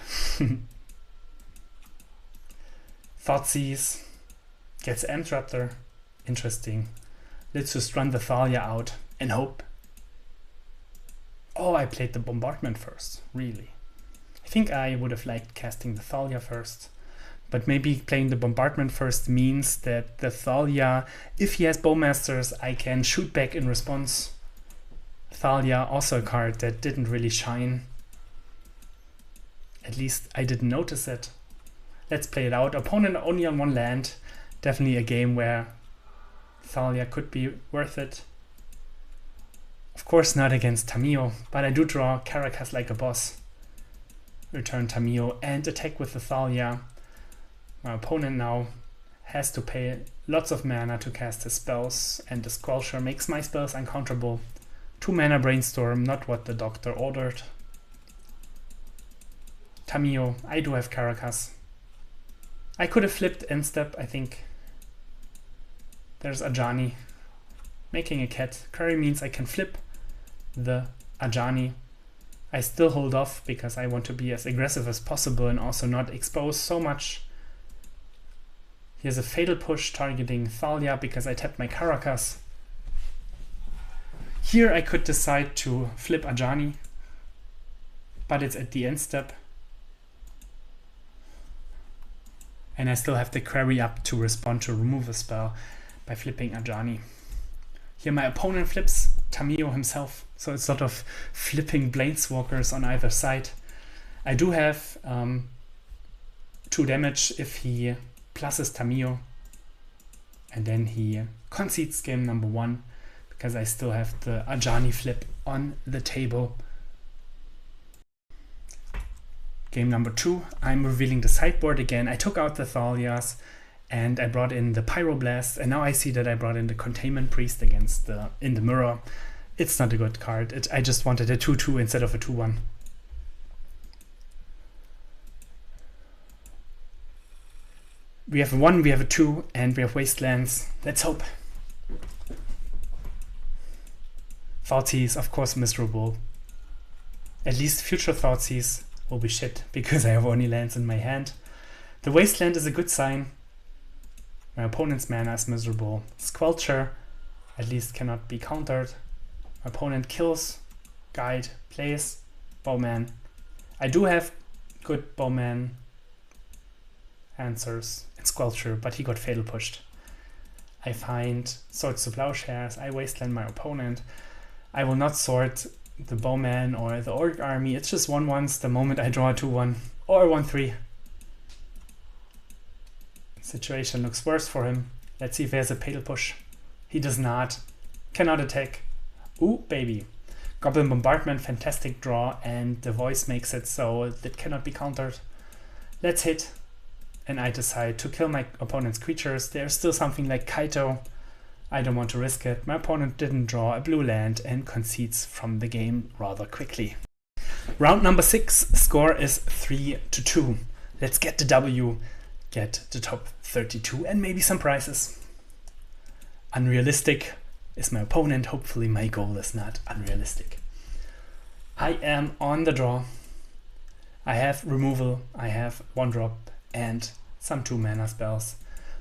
Thoughtseize. Gets Amped Raptor. Interesting. Let's just run the Thalia out and hope. Oh, I played the bombardment first. Really. I think I would have liked casting the Thalia first. But maybe playing the bombardment first means that the Thalia, if he has Bowmasters, I can shoot back in response. Thalia, also a card that didn't really shine. At least I didn't notice it. Let's play it out. Opponent only on 1 land. Definitely a game where Thalia could be worth it. Of course not against Tamiyo, but I do draw Karakas like a boss. Return Tamiyo and attack with the Thalia. My opponent now has to pay lots of mana to cast his spells, and the Squelcher makes my spells uncounterable. 2 mana Brainstorm, not what the doctor ordered. Tamiyo, I do have Karakas. I could have flipped end step, I think. There's Ajani. Making a cat. Curry means I can flip the Ajani. I still hold off because I want to be as aggressive as possible and also not expose so much. Here's a Fatal Push targeting Thalia because I tapped my Karakas. Here I could decide to flip Ajani, but it's at the end step. And I still have the query up to respond to remove a spell by flipping Ajani. Here my opponent flips Tamiyo himself, so it's sort of flipping Planeswalkers on either side. I do have 2 damage if he pluses Tamiyo, and then he concedes game number 1 because I still have the Ajani flip on the table. Game number 2, I'm revealing the sideboard again. I took out the Thalias and I brought in the Pyroblast, and now I see that I brought in the Containment Priest against in the mirror. It's not a good card. I just wanted a 2-2 instead of a 2-1. We have a 1, we have a 2, and we have Wastelands. Let's hope. Thoughtseize, of course, miserable. At least future Thoughtseize will be shit, because I have only lands in my hand. The Wasteland is a good sign. My opponent's mana is miserable. Squelcher, at least, cannot be countered. My opponent kills, guide, plays, Bowman. I do have good Bowman answers in Squelcher, but he got Fatal Pushed. I find Swords to Plowshares, I Wasteland my opponent. I will not sort the Bowman or the Orc Army. It's just 1/1s the moment I draw a 2-1 or a 1-3. Situation looks worse for him. Let's see if he has a Fatal Push. He does not. Cannot attack. Ooh, baby. Goblin Bombardment, fantastic draw, and the voice makes it so that cannot be countered. Let's hit. And I decide to kill my opponent's creatures. There's still something like Kaito. I don't want to risk it. My opponent didn't draw a blue land and concedes from the game rather quickly. Round number 6, score is 3-2. Let's get the W, get the top 32 and maybe some prizes. Unrealistic is my opponent. Hopefully my goal is not unrealistic. I am on the draw. I have removal, I have 1-drop and some 2-mana spells.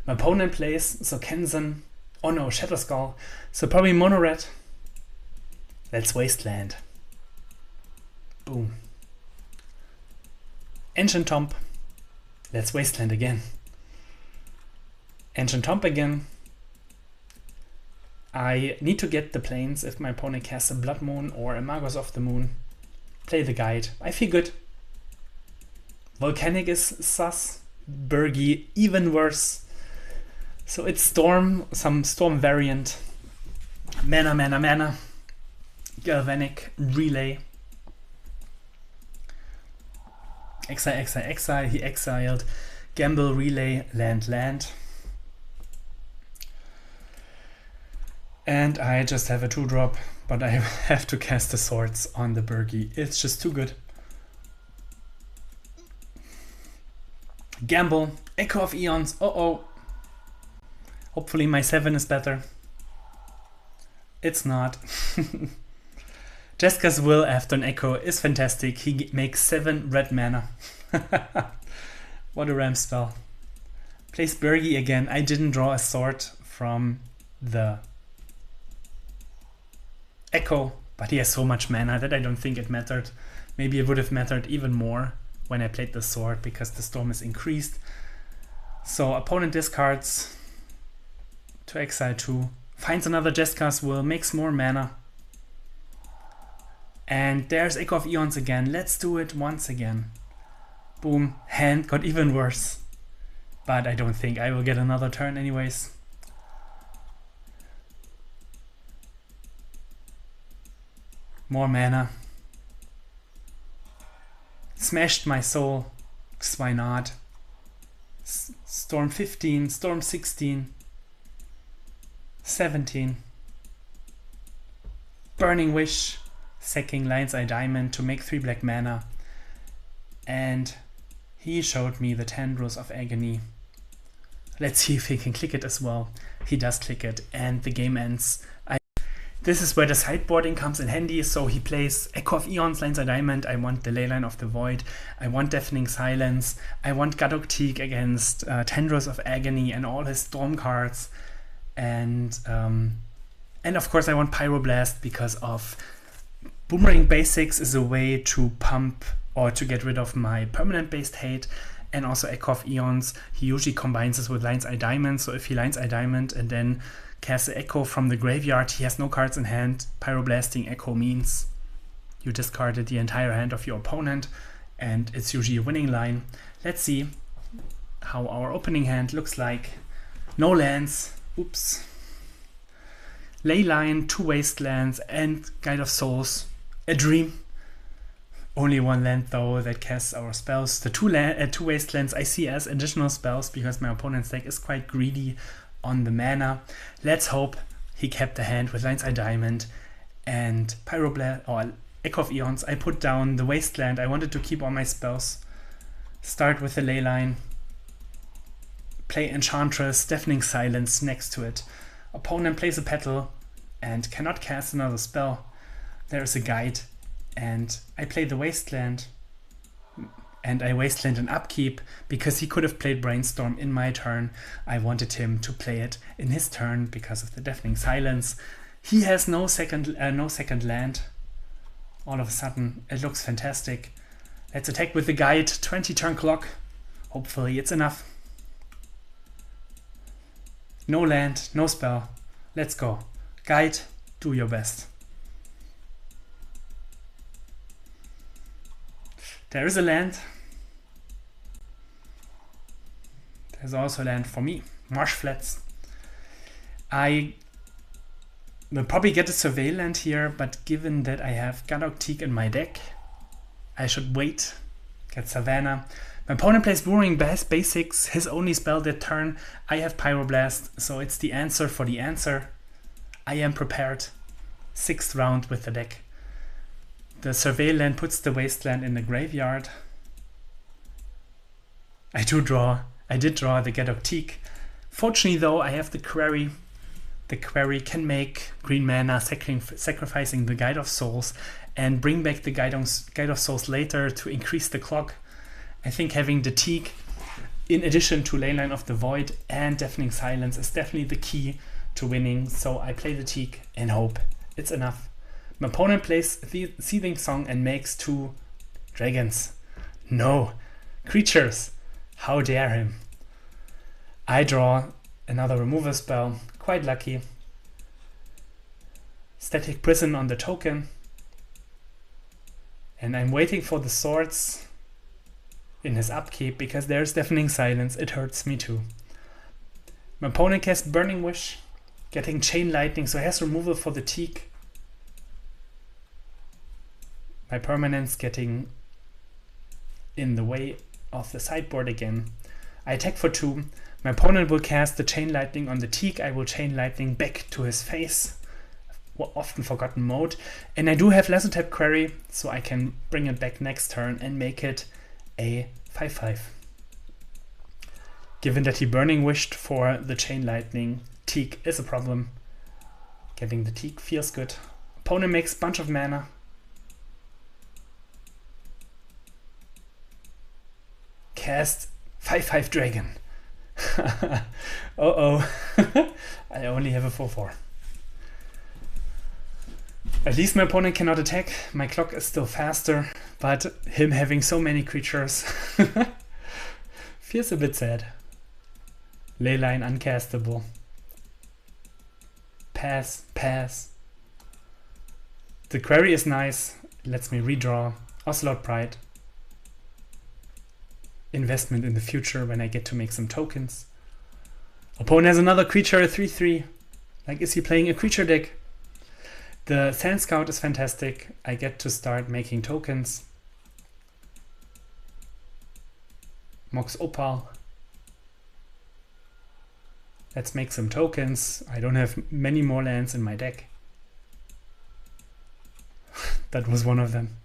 My opponent plays Zokenzen. Oh no, Shadow Skull. So probably mono red. Let's Wasteland. Boom. Ancient Tomb. Let's Wasteland again. Ancient Tomb again. I need to get the planes if my opponent casts a Blood Moon or a Magos of the Moon. Play the guide. I feel good. Volcanic is sus. Bergy even worse. So it's Storm, some Storm variant. Mana, mana, mana. Galvanic, Relay. Exile, exile, exile. He exiled. Gamble, Relay, land, land. And I just have a 2-drop, but I have to cast the swords on the Burgi. It's just too good. Gamble, Echo of Eons, oh. Hopefully my 7 is better. It's not. Jeska's Will after an Echo is fantastic. He makes 7 red mana. What a ramp spell. Plays Burgi again. I didn't draw a sword from the Echo, but he has so much mana that I don't think it mattered. Maybe it would have mattered even more when I played the sword because the storm is increased. So opponent discards to exile 2, finds another Jeska's Will, makes more mana. And there's Echo of Eons again. Let's do it once again. Boom, hand got even worse. But I don't think I will get another turn anyways. More mana. Smashed my soul. Why not? Storm 15, Storm 16, 17. Burning Wish. Sacking Lion's Eye Diamond to make 3 black mana. And he showed me the Tendrils of Agony. Let's see if he can click it as well. He does click it and the game ends. This is where the sideboarding comes in handy. So he plays Echo of Eons, Lion's Eye Diamond. I want the Leyline of the Void. I want Deafening Silence. I want Gaddock Teeg against Tendrils of Agony and all his Storm cards. And of course I want Pyroblast because of Boomerang Basics is a way to pump or to get rid of my permanent based hate. And also Echo of Eons, he usually combines this with Lion's Eye Diamond. So if he Lion's Eye Diamond and then casts the Echo from the graveyard, he has no cards in hand. Pyroblasting Echo means you discarded the entire hand of your opponent, and it's usually a winning line. Let's see how our opening hand looks like. No lands, oops. Leyline, 2 Wastelands, and Guide of Souls, a dream. Only 1 land though that casts our spells. The 2 Wastelands I see as additional spells because my opponent's deck is quite greedy on the mana. Let's hope he kept the hand with Lion's Eye Diamond and Pyroblast or Echo of Eons. I put down the Wasteland. I wanted to keep all my spells. Start with the Leyline. Play Enchantress, Deafening Silence next to it. Opponent plays a Petal and cannot cast another spell. There is a guide. And I play the Wasteland, and I Wasteland an upkeep because he could have played Brainstorm in my turn. I wanted him to play it in his turn because of the Deafening Silence. He has no second land. All of a sudden, it looks fantastic. Let's attack with the guide. 20 turn clock. Hopefully it's enough. No land, no spell. Let's go. Guide, do your best. There is a land. There's also land for me. Marsh Flats. I will probably get a Survey land here, but given that I have Gaddock Teeg in my deck, I should wait. Get Savannah. My opponent plays Boomerang Basics, his only spell that turn. I have Pyroblast, so it's the answer for the answer. I am prepared. 6th round with the deck. The Survey land puts the Wasteland in the graveyard. I did draw the Gaddock Teeg. Fortunately though, I have the Quarry. The Quarry can make green mana, sacrificing the Guide of Souls, and bring back the Guide of Souls later to increase the clock. I think having the Teeg, in addition to Leyline of the Void and Deafening Silence, is definitely the key to winning. So I play the Teeg and hope it's enough. My opponent plays the Seething Song and makes 2 dragons. No, creatures. How dare him. I draw another removal spell. Quite lucky. Static Prison on the token. And I'm waiting for the swords in his upkeep because there's Deafening Silence. It hurts me too. My opponent casts Burning Wish, getting Chain Lightning, so he has removal for the Teeg. My permanent's getting in the way of the sideboard again. I attack for 2. My opponent will cast the Chain Lightning on the Teeg. I will Chain Lightning back to his face. Often forgotten mode. And I do have Lazotep Quarry, so I can bring it back next turn and make it a 5/5. Given that he Burning Wished for the Chain Lightning, Teeg is a problem. Getting the Teeg feels good. Opponent makes bunch of mana. Cast 5/5 Dragon. Uh-oh. I only have a 4/4. At least my opponent cannot attack. My clock is still faster, but him having so many creatures feels a bit sad. Leyline uncastable. Pass, pass. The Quarry is nice. It lets me redraw. Ocelot Pride. Investment in the future when I get to make some tokens. Opponent has another creature, a 3/3. Like, is he playing a creature deck? The Sand Scout is fantastic. I get to start making tokens. Mox Opal. Let's make some tokens. I don't have many more lands in my deck. That was one of them.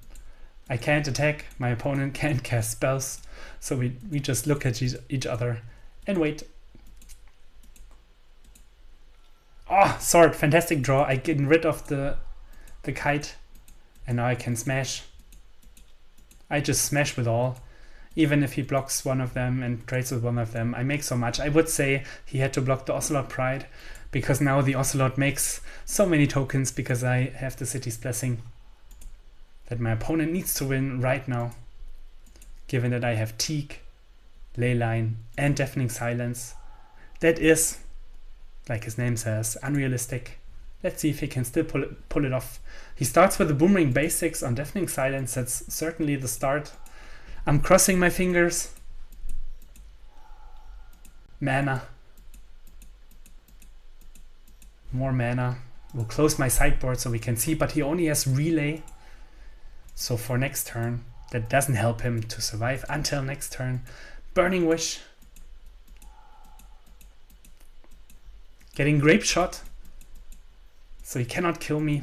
I can't attack. My opponent can't cast spells. So we just look at each other and wait. Oh, sword, fantastic draw. I get rid of the kite and now I can smash. I just smash with all. Even if he blocks one of them and trades with one of them, I make so much. I would say he had to block the Ocelot Pride because now the Ocelot makes so many tokens because I have the City's Blessing that my opponent needs to win right now. Given that I have Teeg, Leyline and Deafening Silence. That is, like his name says, unrealistic. Let's see if he can still pull it off. He starts with the Boomerang Basics on Deafening Silence. That's certainly the start. I'm crossing my fingers. Mana. More mana. We'll close my sideboard so we can see, but he only has Relay. So for next turn, that doesn't help him to survive until next turn. Burning Wish. Getting Grape Shot. So he cannot kill me.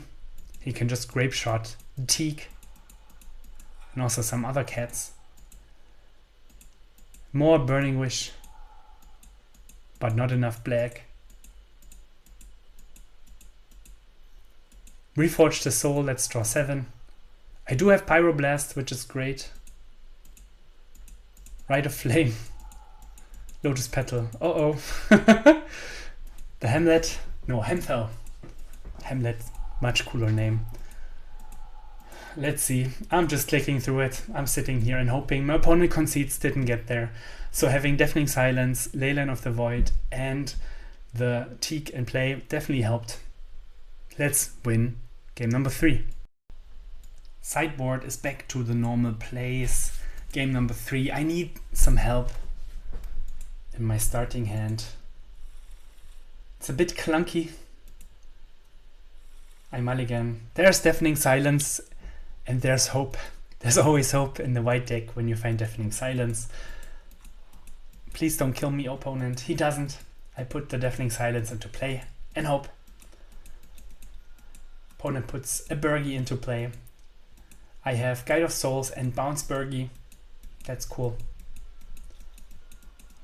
He can just Grape Shot Teeg. And also some other cats. More Burning Wish. But not enough black. Reforge the Soul, let's draw 7. I do have Pyroblast, which is great. Rite of Flame. Lotus Petal. Uh-oh. The Hamlet. No, Hamfell. Hamlet. Much cooler name. Let's see. I'm just clicking through it. I'm sitting here and hoping. My opponent concedes, didn't get there. So having Deafening Silence, Leyline of the Void, and the Teeg in play definitely helped. Let's win game number 3. Sideboard is back to the normal place. Game number 3. I need some help in my starting hand. It's a bit clunky. I mulligan. There's Deafening Silence and there's hope. There's always hope in the white deck when you find Deafening Silence. Please don't kill me, opponent. He doesn't. I put the Deafening Silence into play and hope. Opponent puts a Burgie into play. I have Guide of Souls and Bounce Burgie. That's cool.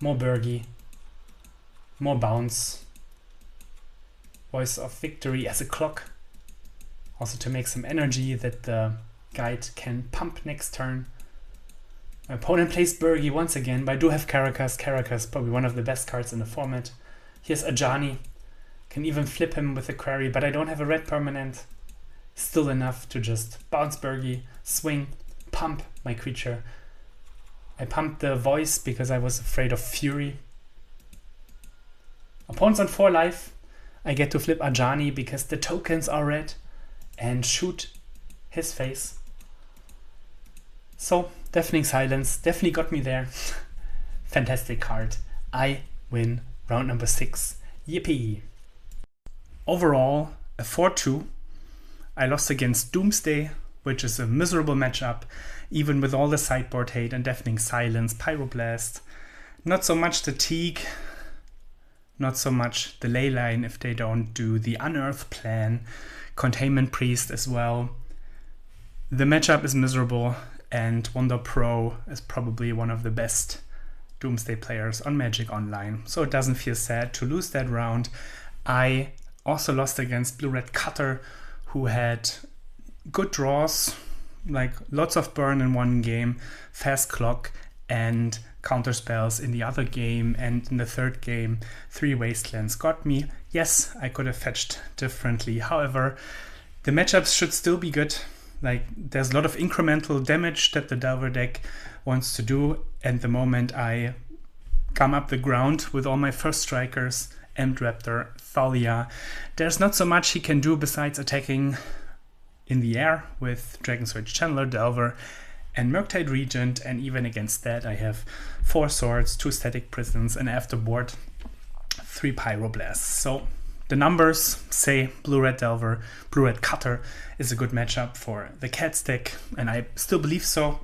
More Burgie. More Bounce. Voice of Victory as a clock. Also to make some energy that the guide can pump next turn. My opponent plays Burgie once again, but I do have Karakas. Karakas, probably one of the best cards in the format. Here's Ajani. Can even flip him with a Quarry, but I don't have a red permanent. Still enough to just bounce Burgie, swing, pump my creature. I pumped the Voice because I was afraid of Fury. Opponent's on 4 life. I get to flip Ajani because the tokens are red and shoot his face. So, Deafening Silence definitely got me there. Fantastic card. I win round number 6. Yippee! Overall, a 4-2. I lost against Doomsday, which is a miserable matchup, even with all the sideboard hate and Deafening Silence, Pyroblast. Not so much the Teeg. not so much the Leyline if they don't do the Unearth plan, Containment Priest as well. The matchup is miserable, and Wonder Pro is probably one of the best Doomsday players on Magic Online, so it doesn't feel sad to lose that round. I also lost against Blue-Red Cutter, who had good draws, like lots of burn in one game, fast clock, and counter spells in the other game, and in the third game 3 Wastelands got me. Yes, I could have fetched differently, however the matchups should still be good. Like, there's a lot of incremental damage that the Delver deck wants to do, and the moment I come up the ground with all my first strikers, Amped Raptor, Thalia, there's not so much he can do besides attacking in the air with Dragon's Rage Channeler, Delver, and Murktide Regent, and even against that I have 4 swords, 2 static prisons, and afterboard 3 Pyroblasts. So the numbers say Blue-Red Delver, Blue-Red Cutter is a good matchup for the Cats deck, and I still believe so.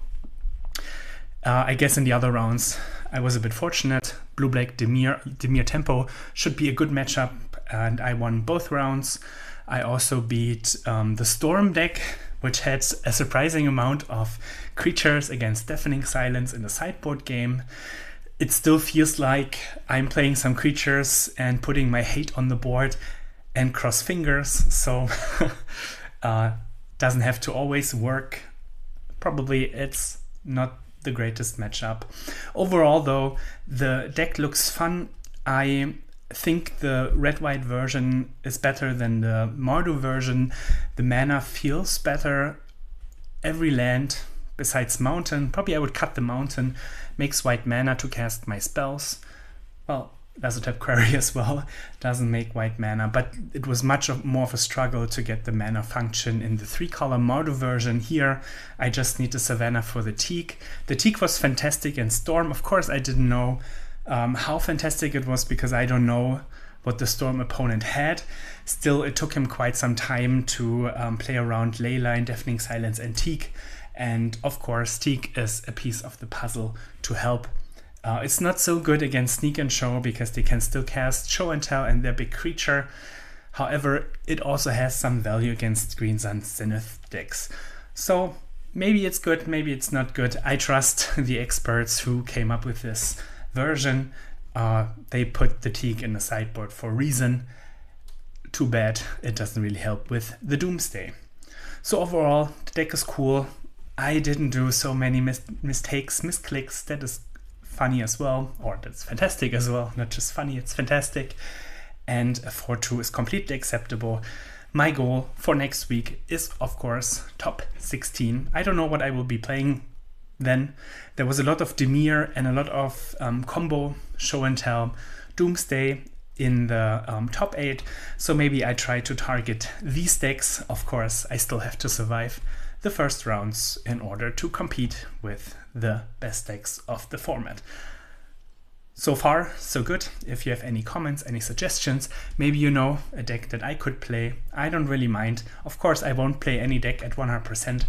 I guess in the other rounds I was a bit fortunate. Blue-Black Dimir Tempo should be a good matchup, and I won both rounds. I also beat the Storm deck, which had a surprising amount of creatures against Deafening Silence in the sideboard game. It still feels like I'm playing some creatures and putting my hate on the board and cross fingers, so doesn't have to always work. Probably it's not the greatest matchup. Overall though, the deck looks fun. I think the red-white version is better than the Mardu version. The mana feels better. Every land besides mountain, probably I would cut the mountain, makes white mana to cast my spells. Well, Lazotep Quarry as well doesn't make white mana, but it was much more of a struggle to get the mana function in the 3-color Mardu version. Here I just need the Savannah for the Teeg. The Teeg was fantastic in Storm. Of course I didn't know how fantastic it was because I don't know what the Storm opponent had. Still, it took him quite some time to play around Leyline, Deafening Silence, and Teeg. And of course, Teeg is a piece of the puzzle to help. It's not so good against Sneak and Show because they can still cast Show and Tell and their big creature. However, it also has some value against Green Sun Zenith decks. So maybe it's good, maybe it's not good. I trust the experts who came up with this version. They put the Teeg in the sideboard for a reason. Too bad it doesn't really help with the Doomsday. So overall, the deck is cool. I didn't do so many mistakes, misclicks. That is funny as well, or that's fantastic as well. Not just funny, it's fantastic. And a 4-2 is completely acceptable. My goal for next week is, of course, top 16. I don't know what I will be playing then. There was a lot of Dimir and a lot of combo Show and Tell Doomsday in the top 8, so maybe I try to target these decks. Of course, I still have to survive the first rounds in order to compete with the best decks of the format. So far, so good. If you have any comments, any suggestions, maybe you know a deck that I could play, I don't really mind. Of course, I won't play any deck at 100%,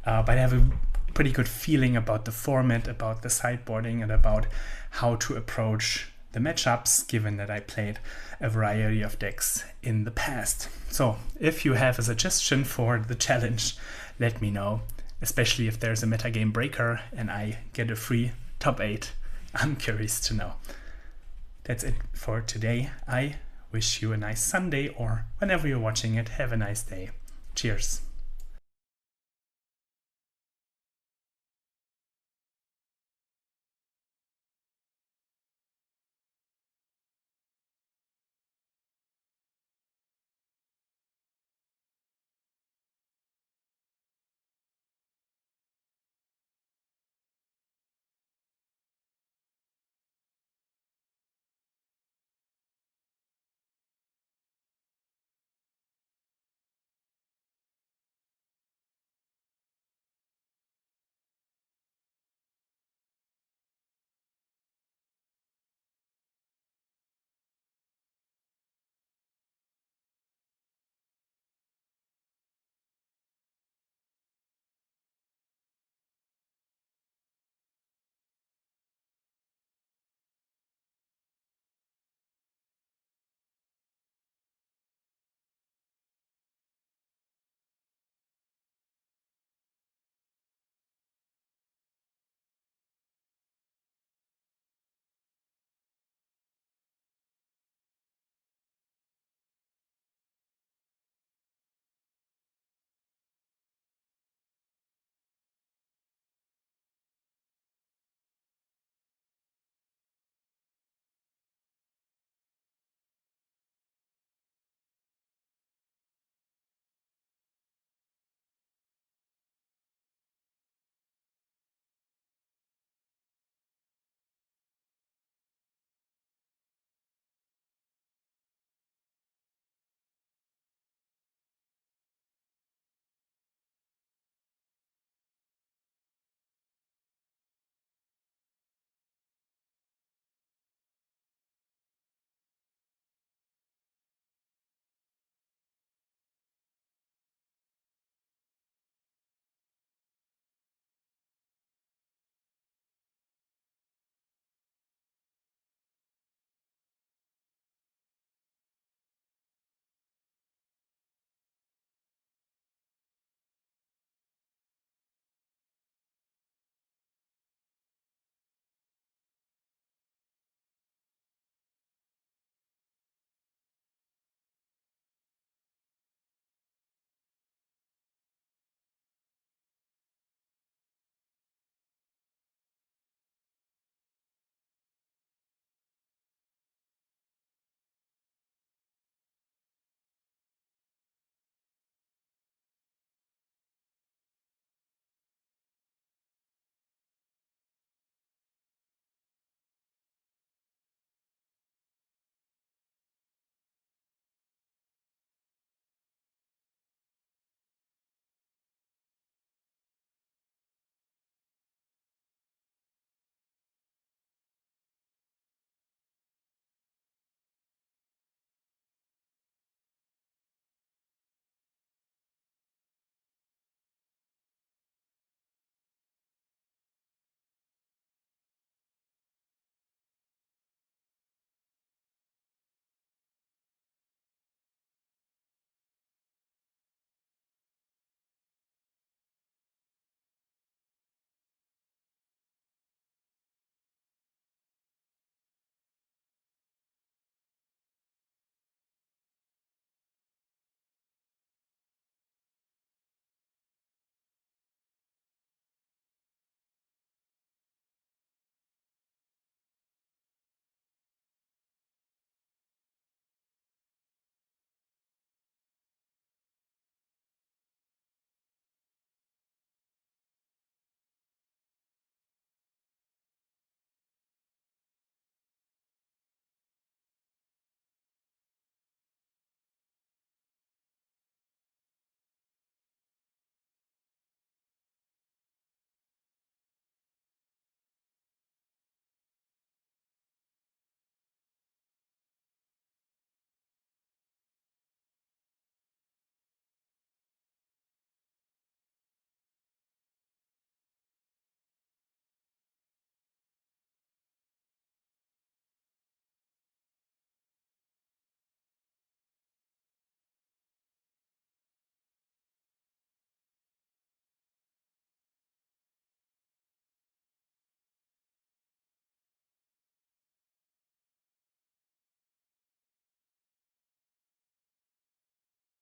but I have a pretty good feeling about the format, about the sideboarding, and about how to approach the matchups, given that I played a variety of decks in the past. So if you have a suggestion for the challenge, let me know, especially if there's a metagame breaker and I get a free top 8. I'm curious to know. That's it for today. I wish you a nice Sunday, or whenever you're watching it, have a nice day. Cheers.